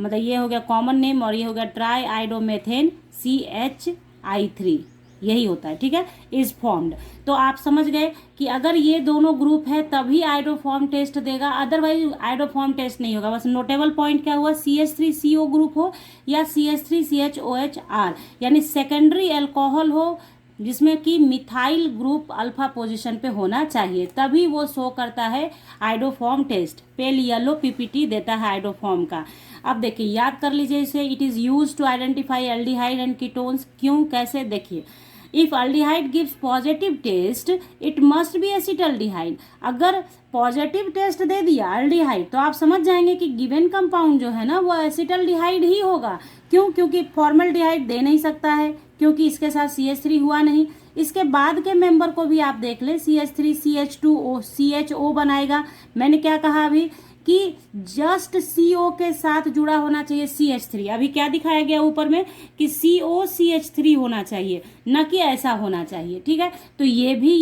मतलब ये हो गया कॉमन नेम, और ये हो गया ट्राई आइडोमेथेन CHI3, यही होता है, ठीक है, इज फॉर्म्ड। तो आप समझ गए कि अगर ये दोनों ग्रुप है तभी आइडोफॉर्म टेस्ट देगा, अदरवाइज आइडोफॉर्म टेस्ट नहीं होगा। बस नोटेबल पॉइंट क्या हुआ, CH3CO ग्रुप हो या CH3CHOHR, यानी सेकेंडरी अल्कोहल हो जिसमें कि मिथाइल ग्रुप अल्फा पोजीशन पे होना चाहिए, तभी वो शो करता है iodoform test. Pale yellow PPT देता है आइडोफॉर्म का। अब देखिए याद कर लीजिए इसे, it is use to identify aldehyde and ketones. क्यों, कैसे, देखिए if aldehyde gives positive test it must be acetaldehyde. अगर पॉजिटिव टेस्ट दे दिया एल्डिहाइड तो आप समझ जाएंगे कि गिवन कंपाउंड जो है ना वो एसिटल्डिहाइड ही होगा। क्यों? क्योंकि फॉर्मल्डिहाइड दे नहीं सकता है, क्योंकि इसके साथ CH3 हुआ नहीं। इसके बाद के मेंबर को भी आप देख ले, CH3CH2O CHO बनाएगा। मैंने क्या कहा अभी कि जस्ट CO के साथ जुड़ा होना चाहिए CH3। अभी क्या दिखाया गया ऊपर में कि CO CH3 होना चाहिए, न कि ऐसा होना चाहिए, ठीक है। तो ये भी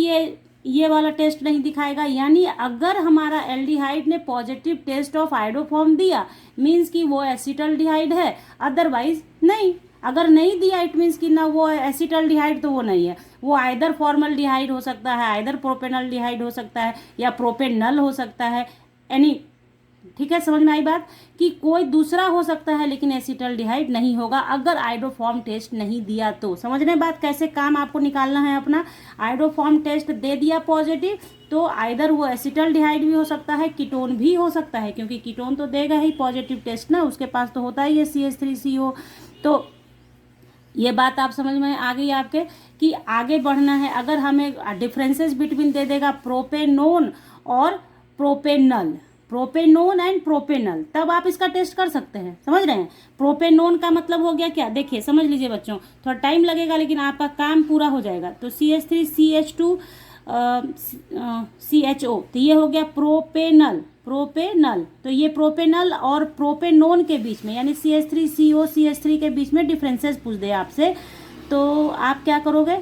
ये वाला टेस्ट नहीं दिखाएगा। यानी अगर हमारा एल्डिहाइड ने पॉजिटिव टेस्ट ऑफ आइडोफॉर्म दिया मीन्स कि वो एसिटल्डिहाइड है, अदरवाइज नहीं। अगर नहीं दिया इट मीन्स कि ना वो एसिटल्डिहाइड तो वो नहीं है, वो आइदर फॉर्मल्डिहाइड हो सकता है, आइदर प्रोपेनल्डिहाइड हो सकता है, या प्रोपेनल हो सकता है, एनी, ठीक है। समझ में आई बात कि कोई दूसरा हो सकता है लेकिन एसिटल्डिहाइड नहीं होगा अगर आइडोफॉर्म टेस्ट नहीं दिया तो। समझ रहे बात, कैसे काम आपको निकालना है अपना। आइडोफॉर्म टेस्ट दे दिया पॉजिटिव तो आइदर वो एसिटल्डिहाइड भी हो सकता है, कीटोन भी हो सकता है, क्योंकि कीटोन तो देगा ही पॉजिटिव टेस्ट ना, उसके पास तो होता ही है CH3CO। तो ये बात आप समझ में आ गई आपके कि आगे बढ़ना है। अगर हमें डिफरेंसेस बिटवीन दे देगा प्रोपेनोन और प्रोपेनल, प्रोपेनोन एंड प्रोपेनल, तब आप इसका टेस्ट कर सकते हैं। समझ रहे हैं? प्रोपेनोन का मतलब हो गया क्या, देखिए समझ लीजिए बच्चों, थोड़ा टाइम लगेगा लेकिन आपका काम पूरा हो जाएगा। तो CH3CH2 CHO, तो ये हो गया प्रोपेनल। तो ये प्रोपेनल और प्रोपेनोन के बीच में यानी CH3CO CH3 के बीच में डिफरेंसेस पूछ दे आपसे, तो आप क्या करोगे,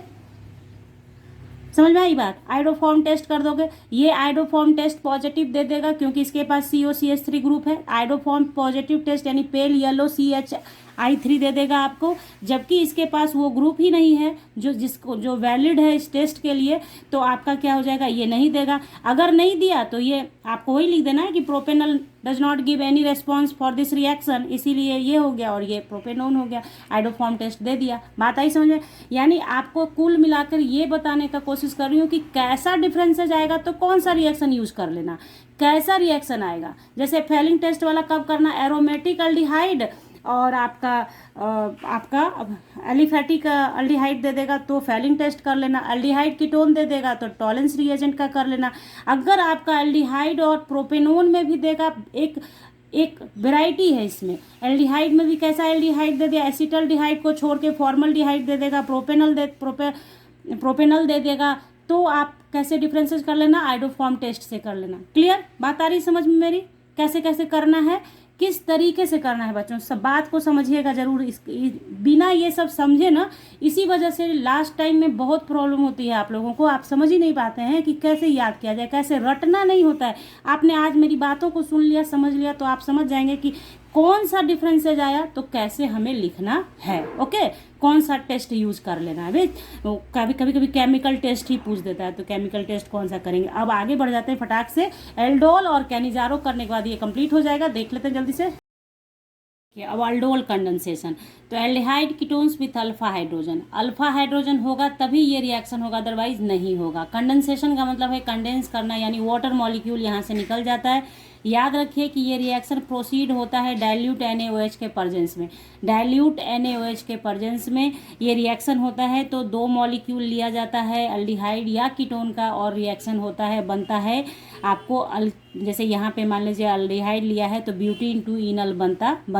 समझ में आई बात। आयोडोफॉर्म टेस्ट कर दोगे, ये आयोडोफॉर्म टेस्ट पॉजिटिव दे देगा क्योंकि इसके पास COCH3 ग्रुप है। आयोडोफॉर्म पॉजिटिव टेस्ट यानी पेल येलो CHI3 दे देगा आपको, जबकि इसके पास वो ग्रुप ही नहीं है जो वैलिड है इस टेस्ट के लिए, तो आपका क्या हो जाएगा, ये नहीं देगा। अगर नहीं दिया तो ये आपको वही लिख देना है कि propanal does not give any response for this reaction, इसीलिए ये हो गया और ये प्रोपेनोन हो गया। आयोडोफॉर्म टेस्ट दे दिया, बात आई समझ में। यानी आपको कुल मिलाकर ये बताने का कोशिश कर रही हूँ कि कैसा डिफरेंसेज आएगा तो कौन सा रिएक्शन यूज कर लेना, कैसा रिएक्शन आएगा। जैसे फेलिंग टेस्ट वाला कब करना, एरोमेटिक अल्डिहाइड और आपका एलिफेटिक अल्डिहाइड दे देगा तो फेलिंग टेस्ट कर लेना, अल्डिहाइड कीटोन दे देगा तो टॉलेंस रिएजेंट का कर लेना। अगर आपका एल्डिहाइड और प्रोपेनोन में भी देगा, एक वेराइटी है इसमें, एल्डिहाइड में भी कैसा एल्डिहाइड दे दिया, एसिटल्डिहाइड को छोड़ के फॉर्मल्डिहाइड दे देगा, प्रोपेनल दे देगा, तो आप कैसे डिफरेंसेस कर लेना, आयोडोफॉर्म टेस्ट से कर लेना। क्लियर, बात आ रही समझ में मेरी, कैसे कैसे करना है, किस तरीके से करना है बच्चों, सब बात को समझिएगा जरूर। बिना ये सब समझे ना, इसी वजह से लास्ट टाइम में बहुत प्रॉब्लम होती है आप लोगों को, आप समझ ही नहीं पाते हैं कि कैसे याद किया जाए, कैसे रटना नहीं होता है। आपने आज मेरी बातों को सुन लिया, समझ लिया, तो आप समझ जाएंगे कि कौन सा डिफरेंसेज आया तो कैसे हमें लिखना है। ओके, कौन सा टेस्ट यूज कर लेना है भाई। कभी केमिकल टेस्ट ही पूछ देता है, तो केमिकल टेस्ट कौन सा करेंगे। अब आगे बढ़ जाते हैं फटाक से। एल्डोल और कैनिजारो करने के बाद ये कंप्लीट हो जाएगा, देख लेते हैं जल्दी से। अब अल्डोल कंडेंसेशन, तो aldehyde ketones with alpha hydrogen, alpha hydrogen होगा तभी ये रिएक्शन होगा, अदरवाइज नहीं होगा। कंडेंसेशन का मतलब है कंडेंस करना, यानी वाटर मॉलिक्यूल यहाँ से निकल जाता है। याद रखिए कि ये रिएक्शन प्रोसीड होता है डाइल्यूट NaOH के प्रेजेंस में। डाइल्यूट NaOH के प्रेजेंस में ये रिएक्शन होता है, तो 2 मॉलिक्यूल लिया जाता है अल्डिहाइड या कीटोन का, और रिएक्शन होता है, बनता है आपको जैसे यहाँ पे मान लीजिए अल्डिहाइड लिया है तो ब्यूटीन 2 इनल बन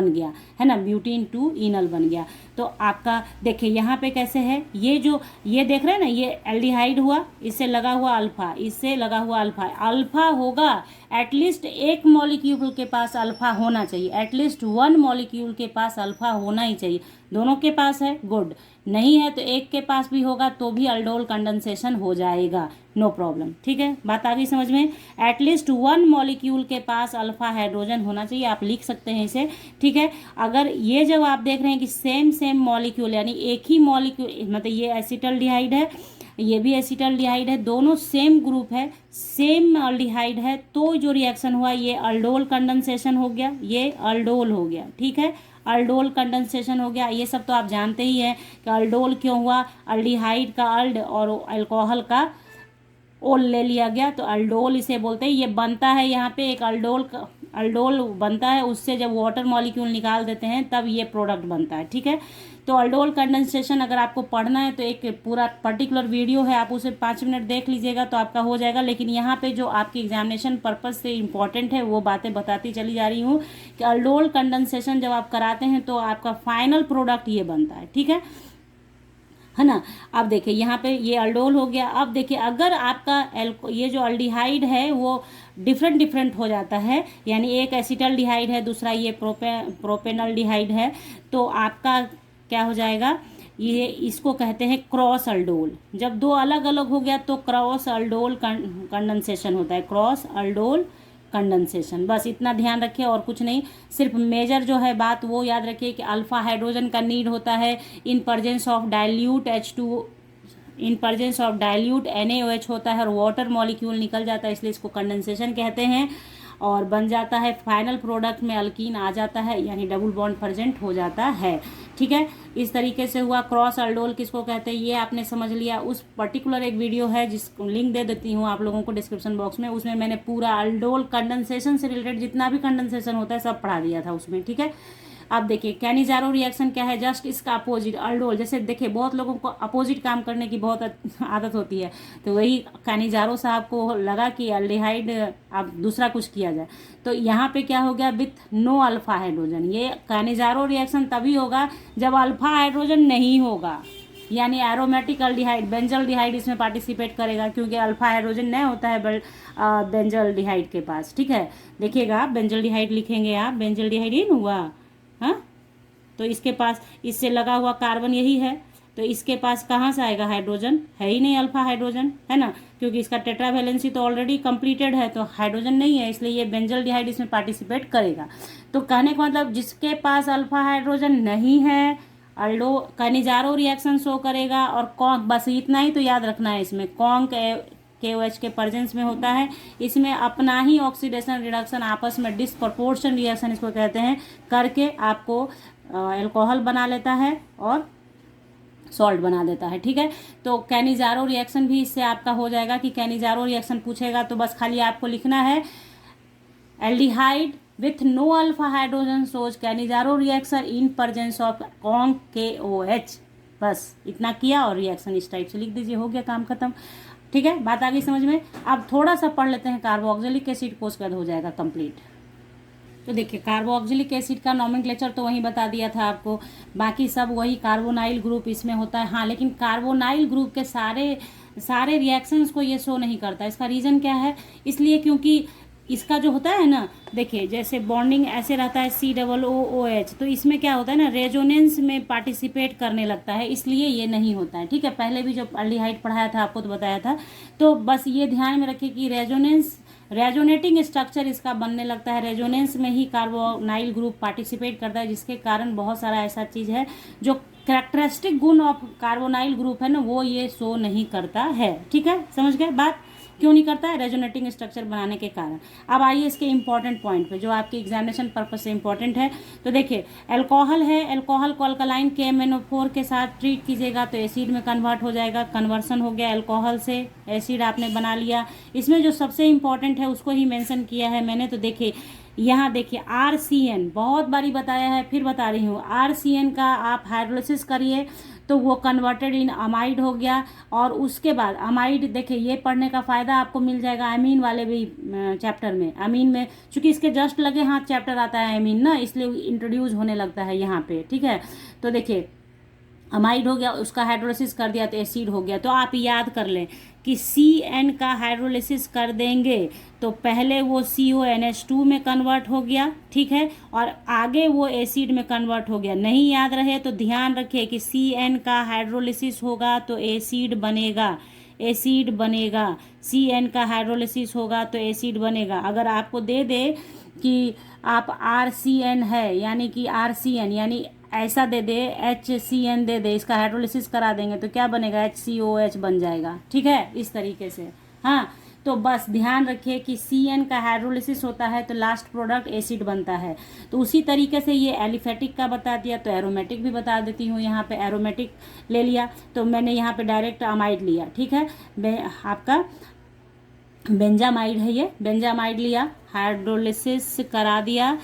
गया है ना, ब्यूटीन 2 इनल बन गया। तो आपका देखिए यहाँ पे कैसे है, ये देख रहे हैं ना, ये एल्डिहाइड हुआ, इससे लगा हुआ अल्फा, इससे लगा हुआ अल्फा, अल्फा होगा एटलीस्ट एक मॉलिक्यूल के पास अल्फा होना चाहिए, एटलीस्ट 1 मॉलिक्यूल के पास अल्फा होना ही चाहिए। दोनों के पास है, गुड, नहीं है तो एक के पास भी होगा तो भी अल्डोल कंडेंसेशन हो जाएगा, नो प्रॉब्लम। ठीक है, बात आ गई समझ में। एटलीस्ट 1 मॉलिक्यूल के पास अल्फा हाइड्रोजन होना चाहिए, आप लिख सकते हैं इसे। ठीक है, अगर ये जब आप देख रहे हैं कि सेम मॉलिक्यूल, यानी एक ही मॉलिक्यूल, मतलब ये एसिटल्डिहाइड है, ये भी एसिटल्डिहाइड है, दोनों सेम ग्रुप है, सेम अल्डिहाइड है, तो जो रिएक्शन हुआ ये अल्डोल कंडेंसेशन हो गया, ये अल्डोल हो गया। ठीक है, अल्डोल कंडेंसेशन हो गया। ये सब तो आप जानते ही हैं कि अल्डोल क्यों हुआ, अल्डिहाइड का अल्ड और अल्कोहल का ओल ले लिया गया तो अल्डोल इसे बोलते हैं। ये बनता है यहाँ पे एक अल्डोल बनता है, उससे जब वाटर मॉलिक्यूल निकाल देते हैं तब ये प्रोडक्ट बनता है। ठीक है, तो अल्डोल कंडेंसेशन अगर आपको पढ़ना है तो एक पूरा पर्टिकुलर वीडियो है, आप उसे 5 मिनट देख लीजिएगा तो आपका हो जाएगा। लेकिन यहाँ पे जो आपकी एग्जामिनेशन पर्पज से इम्पॉर्टेंट है वो बातें बताती चली जा रही हूँ कि अल्डोल कंडेंसेशन जब आप कराते हैं तो आपका फाइनल प्रोडक्ट ये बनता है। ठीक है ना। अब देखिए यहाँ पे ये अल्डोल हो गया। अब देखिए अगर आपका ये जो अल्डिहाइड है वो डिफरेंट हो जाता है, यानी एक एसिटल्डिहाइड है, दूसरा ये प्रोपेनल्डिहाइड है, तो आपका क्या हो जाएगा, ये इसको कहते हैं क्रॉस अल्डोल। जब 2 अलग अलग हो गया तो क्रॉस अल्डोल कंडेंसेशन होता है, क्रॉस अल्डोल कंडेंसेशन। बस इतना ध्यान रखिए और कुछ नहीं, सिर्फ मेजर जो है बात वो याद रखिए कि अल्फा हाइड्रोजन का नीड होता है इन presence of dilute H2, in presence of dilute NaOH होता है और वाटर मॉलिक्यूल निकल जाता है, इसलिए इसको कंडेंसेशन कहते हैं। और बन जाता है फाइनल प्रोडक्ट में अल्कीन आ जाता है, यानी डबल बॉन्ड प्रेजेंट हो जाता है। ठीक है, इस तरीके से हुआ। क्रॉस अल्डोल किसको कहते हैं ये आपने समझ लिया। उस पर्टिकुलर एक वीडियो है जिसको लिंक दे देती हूँ आप लोगों को डिस्क्रिप्शन बॉक्स में, उसमें मैंने पूरा अल्डोल कंडेंसेशन से रिलेटेड जितना भी कंडेंसेशन होता है सब पढ़ा दिया था उसमें। ठीक है, अब देखिए कैनिजारो रिएक्शन क्या है, जस्ट इसका अपोजिट अल्डोल। जैसे देखिए बहुत लोगों को अपोजिट काम करने की बहुत आदत होती है, तो वही कैनिजारो साहब को लगा कि अल्डिहाइड अब दूसरा कुछ किया जाए, तो यहाँ पे क्या हो गया, विथ नो अल्फा हाइड्रोजन। ये कैनिजारो रिएक्शन तभी होगा जब अल्फा हाइड्रोजन नहीं होगा, यानी एरोमेटिक अल्डिहाइड बेंजल्डिहाइड इसमें पार्टिसिपेट करेगा, क्योंकि अल्फा हाइड्रोजन नहीं होता है बेंजल्डिहाइड के पास। ठीक है, देखिएगा आप बेंजल्डिहाइड लिखेंगे, आप बेंजल्डिहाइड ही हुआ, हाँ, तो इसके पास इससे लगा हुआ कार्बन यही है, तो इसके पास कहाँ से आएगा हाइड्रोजन, है ही नहीं अल्फा हाइड्रोजन, है ना, क्योंकि इसका टेट्रा वैलेंसी तो ऑलरेडी कंप्लीटेड है, तो हाइड्रोजन नहीं है, इसलिए ये बेंजल्डिहाइड इसमें पार्टिसिपेट करेगा। तो कहने का मतलब जिसके पास अल्फा हाइड्रोजन नहीं है अल्डो कैनिजारो रिएक्शन शो करेगा, और कॉन्क, बस इतना ही तो याद रखना है इसमें, कॉन्क KOH के प्रेजेंस में होता है, इसमें अपना ही ऑक्सीडेशन रिडक्शन आपस में डिस्प्रपोर्शन रिएक्शन इसको कहते हैं करके आपको अल्कोहल बना लेता है और सॉल्ट बना देता है। ठीक है, तो कैनिजारो रिएक्शन भी इससे आपका हो जाएगा कि कैनिजारो रिएक्शन पूछेगा तो बस खाली आपको लिखना है aldehyde with no alpha hydrogen shows Cannizzaro reaction in presence of conc KOH, बस इतना किया और रिएक्शन इस टाइप से लिख दीजिए, हो गया काम खत्म। ठीक है, बात आ गई समझ में। अब थोड़ा सा पढ़ लेते हैं कार्बोक्सिलिक एसिड को, उसके बाद हो जाएगा कंप्लीट। तो देखिए कार्बोक्सिलिक एसिड का नॉमेनक्लेचर तो वहीं बता दिया था आपको, बाकी सब वही कार्बोनाइल ग्रुप इसमें होता है। हाँ, लेकिन कार्बोनाइल ग्रुप के सारे रिएक्शंस को ये शो नहीं करता। इसका रीज़न क्या है, इसलिए क्योंकि इसका जो होता है ना, देखिए जैसे बॉन्डिंग ऐसे रहता है COOH, तो इसमें क्या होता है ना, रेजोनेंस में पार्टिसिपेट करने लगता है, इसलिए ये नहीं होता है। ठीक है, पहले भी जो एल्डिहाइड पढ़ाया था आपको तो बताया था, तो बस ये ध्यान में रखिए कि रेजोनेटिंग स्ट्रक्चर इसका बनने लगता है, रेजोनेंस में ही कार्बोनाइल ग्रुप पार्टिसिपेट करता है, जिसके कारण बहुत सारा ऐसा चीज़ है जो कैरेक्टरिस्टिक गुण ऑफ कार्बोनाइल ग्रुप है ना, वो ये शो नहीं करता है। ठीक है, समझ गए बात, क्यों नहीं करता है, रेजोनेटिंग स्ट्रक्चर बनाने के कारण। अब आइए इसके इंपॉर्टेंट पॉइंट पे जो आपके एग्जामिनेशन पर्पज से इंपॉर्टेंट है। तो देखिए अल्कोहल है, अल्कोहल को अल्कलाइन KMnO4 के साथ ट्रीट कीजिएगा तो एसिड में कन्वर्ट हो जाएगा, कन्वर्सन हो गया, अल्कोहल से एसिड आपने बना लिया। इसमें जो सबसे इंपॉर्टेंट है उसको ही मेंशन किया है मैंने, तो देखिए यहाँ देखिए RCN, बहुत बारी बताया है फिर बता रही हूँ, RCN का आप हाइड्रोलिसिस करिए तो वो कन्वर्टेड इन अमाइड हो गया, और उसके बाद अमाइड, देखिए ये पढ़ने का फ़ायदा आपको मिल जाएगा अमीन वाले भी चैप्टर में। अमीन में चूंकि इसके जस्ट लगे हाथ चैप्टर आता है अमीन ना, इसलिए इंट्रोड्यूस होने लगता है यहाँ पे। ठीक है, तो देखिए अमाइड हो गया, उसका हाइड्रोलिसिस कर दिया तो एसिड हो गया। तो आप याद कर लें कि CN का हाइड्रोलिसिस कर देंगे तो पहले वो CONH2 में कन्वर्ट हो गया, ठीक है, और आगे वो एसिड में कन्वर्ट हो गया। नहीं याद रहे तो ध्यान रखिए कि CN का हाइड्रोलिसिस होगा तो एसिड बनेगा, एसिड बनेगा, CN का हाइड्रोलिसिस होगा तो एसिड बनेगा। अगर आपको दे दे कि आप RCN है यानी कि RCN यानी ऐसा दे दे, HCN दे दे, इसका हाइड्रोलिसिस करा देंगे तो क्या बनेगा, HCOH बन जाएगा। ठीक है, इस तरीके से। हाँ, तो बस ध्यान रखिए कि CN का हाइड्रोलिसिस होता है तो लास्ट प्रोडक्ट एसिड बनता है। तो उसी तरीके से ये एलिफेटिक का बता दिया तो एरोमेटिक भी बता देती हूँ। यहाँ पे एरोमेटिक ले लिया तो मैंने यहाँ पे डायरेक्ट अमाइड लिया। ठीक है, आपका बेंजामाइड है, ये बेंजामाइड लिया, हाइड्रोलिसिस करा दिया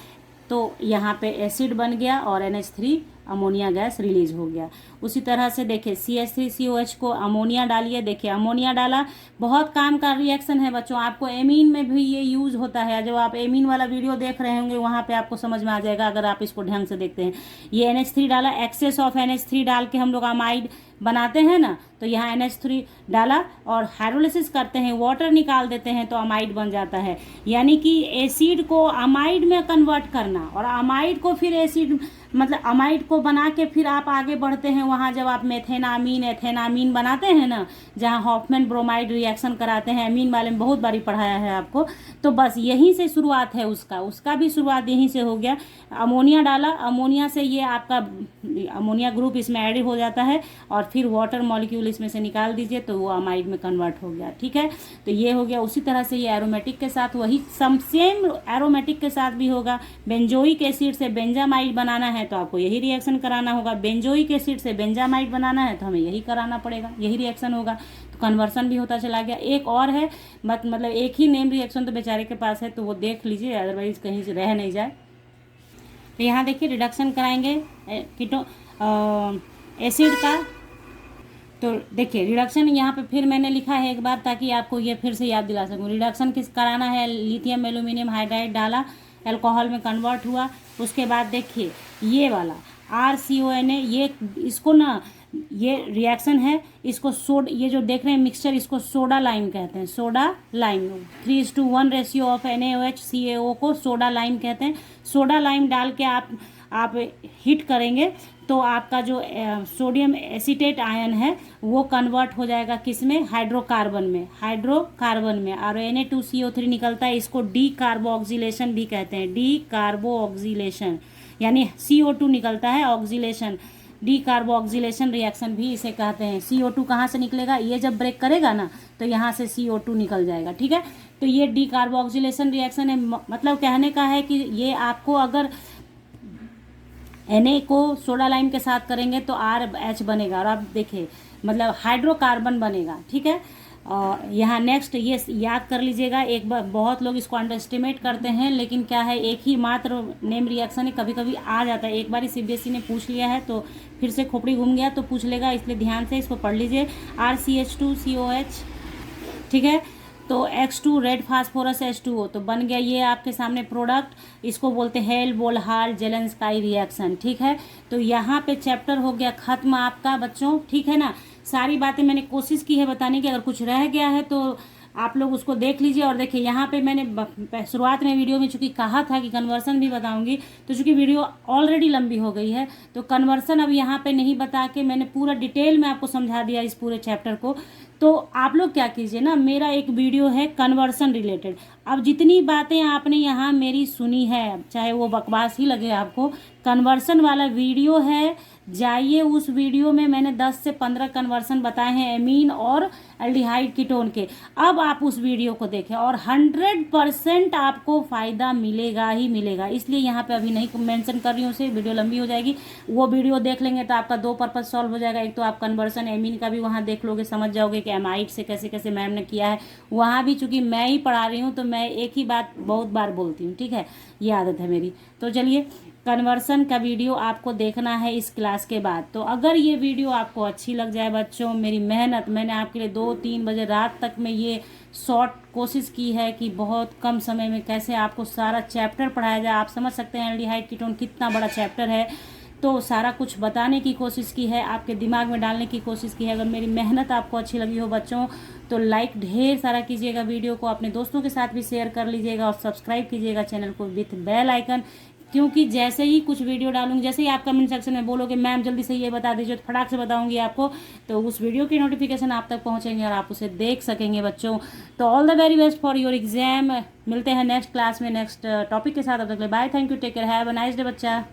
तो यहाँ पे एसिड बन गया और NH3 अमोनिया गैस रिलीज हो गया। उसी तरह से देखिए CH3COH को अमोनिया डालिए, देखिए अमोनिया डाला, बहुत काम का रिएक्शन है बच्चों, आपको एमीन में भी ये यूज़ होता है। जब आप एमीन वाला वीडियो देख रहे होंगे वहाँ पे आपको समझ में आ जाएगा अगर आप इसको ढंग से देखते हैं। ये NH3 डाला, एक्सेस ऑफ NH3 डाल के हम लोग अमाइड बनाते हैं ना, तो यहाँ NH3 डाला और हाइड्रोलिसिस करते हैं, वाटर निकाल देते हैं तो अमाइड बन जाता है। यानी कि एसिड को अमाइड में कन्वर्ट करना और अमाइड को फिर एसिड, मतलब अमाइड को बना के फिर आप आगे बढ़ते हैं वहाँ जब आप मेथेनामीन एथेनामीन बनाते हैं ना, जहाँ हॉफमैन ब्रोमाइड रिएक्शन कराते हैं, अमीन वाले में बहुत बारी पढ़ाया है आपको। तो बस यहीं से शुरुआत है उसका भी शुरुआत यहीं से हो गया। अमोनिया डाला, अमोनिया से ये आपका अमोनिया ग्रुप इसमें ऐड हो जाता है और फिर वाटर मॉलिक्यूल इसमें से निकाल दीजिए तो वो अमाइड में कन्वर्ट हो गया। ठीक है, तो ये हो गया। उसी तरह से ये एरोमेटिक के साथ वही सेम एरोमेटिक के साथ भी होगा। बेंजोइक एसिड से बेंजामाइड बनाना है तो आपको यही रिएक्शन कराना होगा, बेंजोइक एसिड से बेंजामाइड बनाना है तो हमें यही कराना पड़ेगा, यही रिएक्शन होगा। तो कन्वर्सन भी होता चला गया। एक और है मतलब एक ही नेम रिएक्शन तो बेचारे के पास है तो वो देख लीजिए, अदरवाइज कहीं से रह नहीं जाए। तो यहाँ देखिए रिडक्शन कराएंगे कीटो एसिड का। तो देखिए रिडक्शन यहाँ पे फिर मैंने लिखा है एक बार ताकि आपको ये फिर से याद दिला सकूँ। रिडक्शन किस कराना है, लिथियम एल्यूमिनियम हाइड्राइड डाला, अल्कोहल में कन्वर्ट हुआ। उसके बाद देखिए ये वाला RCONA, ये इसको ना, ये रिएक्शन है, इसको ये जो देख रहे हैं मिक्सचर, इसको सोडा लाइम कहते हैं। Soda lime 3:1 ratio of NaOH CaO को सोडा लाइम कहते हैं। सोडा लाइम डाल के आप आप हीट करेंगे तो आपका जो सोडियम एसीटेट आयन है वो कन्वर्ट हो जाएगा किस में, हाइड्रोकार्बन में, और Na2CO3 निकलता है, इसको डी कार्बोक्सिलेशन भी कहते हैं, डी कार्बोक्सिलेशन, यानी CO2 निकलता है, ऑक्सीलेशन, डी कार्बोक्सिलेशन रिएक्शन भी इसे कहते हैं। CO2 कहाँ से निकलेगा, ये जब ब्रेक करेगा ना तो यहाँ से CO2 निकल जाएगा, ठीक है। तो ये डी कार्बोक्सिलेशन रिएक्शन है, मतलब कहने का है कि ये आपको अगर Na को सोडा लाइम के साथ करेंगे तो RH बनेगा, और आप देखिए मतलब हाइड्रोकार्बन बनेगा, ठीक है। यहाँ नेक्स्ट ये याद कर लीजिएगा, एक बार बहुत लोग इसको अंडर एस्टिमेट करते हैं, लेकिन क्या है एक ही मात्र नेम रिएक्शन है, कभी कभी आ जाता है। एक बार CBSE ने पूछ लिया है तो फिर से खोपड़ी घूम गया तो पूछ लेगा, इसलिए ध्यान से इसको पढ़ लीजिए। RCH2COH, ठीक है। तो X2 रेड फास्फोरस H2O तो बन गया ये आपके सामने प्रोडक्ट, इसको बोलते हैं हेल-बोलहार-जेलेंस्काई रिएक्शन, ठीक है। तो यहाँ पे चैप्टर हो गया खत्म आपका बच्चों, ठीक है ना। सारी बातें मैंने कोशिश की है बताने की, अगर कुछ रह गया है तो आप लोग उसको देख लीजिए। और देखिए यहाँ पे मैंने शुरुआत में वीडियो में चूँकि कहा था कि कन्वर्सन भी बताऊंगी, तो चूँकि वीडियो ऑलरेडी लंबी हो गई है तो कन्वर्सन अब यहाँ पे नहीं बता के मैंने पूरा डिटेल में आपको समझा दिया इस पूरे चैप्टर को। तो आप लोग क्या कीजिए ना, मेरा एक वीडियो है कन्वर्सन रिलेटेड, अब जितनी बातें आपने यहाँ मेरी सुनी है, चाहे वो बकवास ही लगे आपको, कन्वर्सन वाला वीडियो है, जाइए उस वीडियो में मैंने 10 से 15 कन्वर्सन बताए हैं एमीन और एल्डिहाइड कीटोन के। अब आप उस वीडियो को देखें और 100% आपको फ़ायदा मिलेगा ही मिलेगा, इसलिए यहाँ पे अभी नहीं मेंशन कर रही हूँ, उसे वीडियो लंबी हो जाएगी। वो वीडियो देख लेंगे तो आपका 2 पर्पज़ सॉल्व हो जाएगा, एक तो आप कन्वर्सन एमीन का भी वहाँ देख लोगे, समझ जाओगे कि एमाइड से कैसे कैसे मैम ने किया है। वहाँ भी चूँकि मैं ही पढ़ा रही हूँ तो मैं एक ही बात बहुत बार बोलती हूँ, ठीक है, ये आदत है मेरी। तो चलिए कन्वर्सन का वीडियो आपको देखना है इस क्लास के बाद। तो अगर ये वीडियो आपको अच्छी लग जाए बच्चों, मेरी मेहनत मैंने आपके लिए 2-3 बजे रात तक में ये शॉर्ट कोशिश की है कि बहुत कम समय में कैसे आपको सारा चैप्टर पढ़ाया जाए। आप समझ सकते हैं एल्डिहाइड कीटोन कितना बड़ा चैप्टर है, तो सारा कुछ बताने की कोशिश की है, आपके दिमाग में डालने की कोशिश की है। अगर मेरी मेहनत आपको अच्छी लगी हो बच्चों तो लाइक ढेर सारा कीजिएगा, वीडियो को अपने दोस्तों के साथ भी शेयर कर लीजिएगा और सब्सक्राइब कीजिएगा चैनल को विथ बेल आइकन, क्योंकि जैसे ही कुछ वीडियो डालूंगी, जैसे ही आप कमेंट सेक्शन में बोलोगे मैम जल्दी से ये बता दीजिए, तो फटाक से बताऊंगी आपको, तो उस वीडियो की नोटिफिकेशन आप तक पहुंचेंगे और आप उसे देख सकेंगे बच्चों। तो all the very best for your exam. मिलते हैं नेक्स्ट क्लास में नेक्स्ट टॉपिक के साथ, अब तक के लिए bye, thank you, take care, have a nice day बच्चा।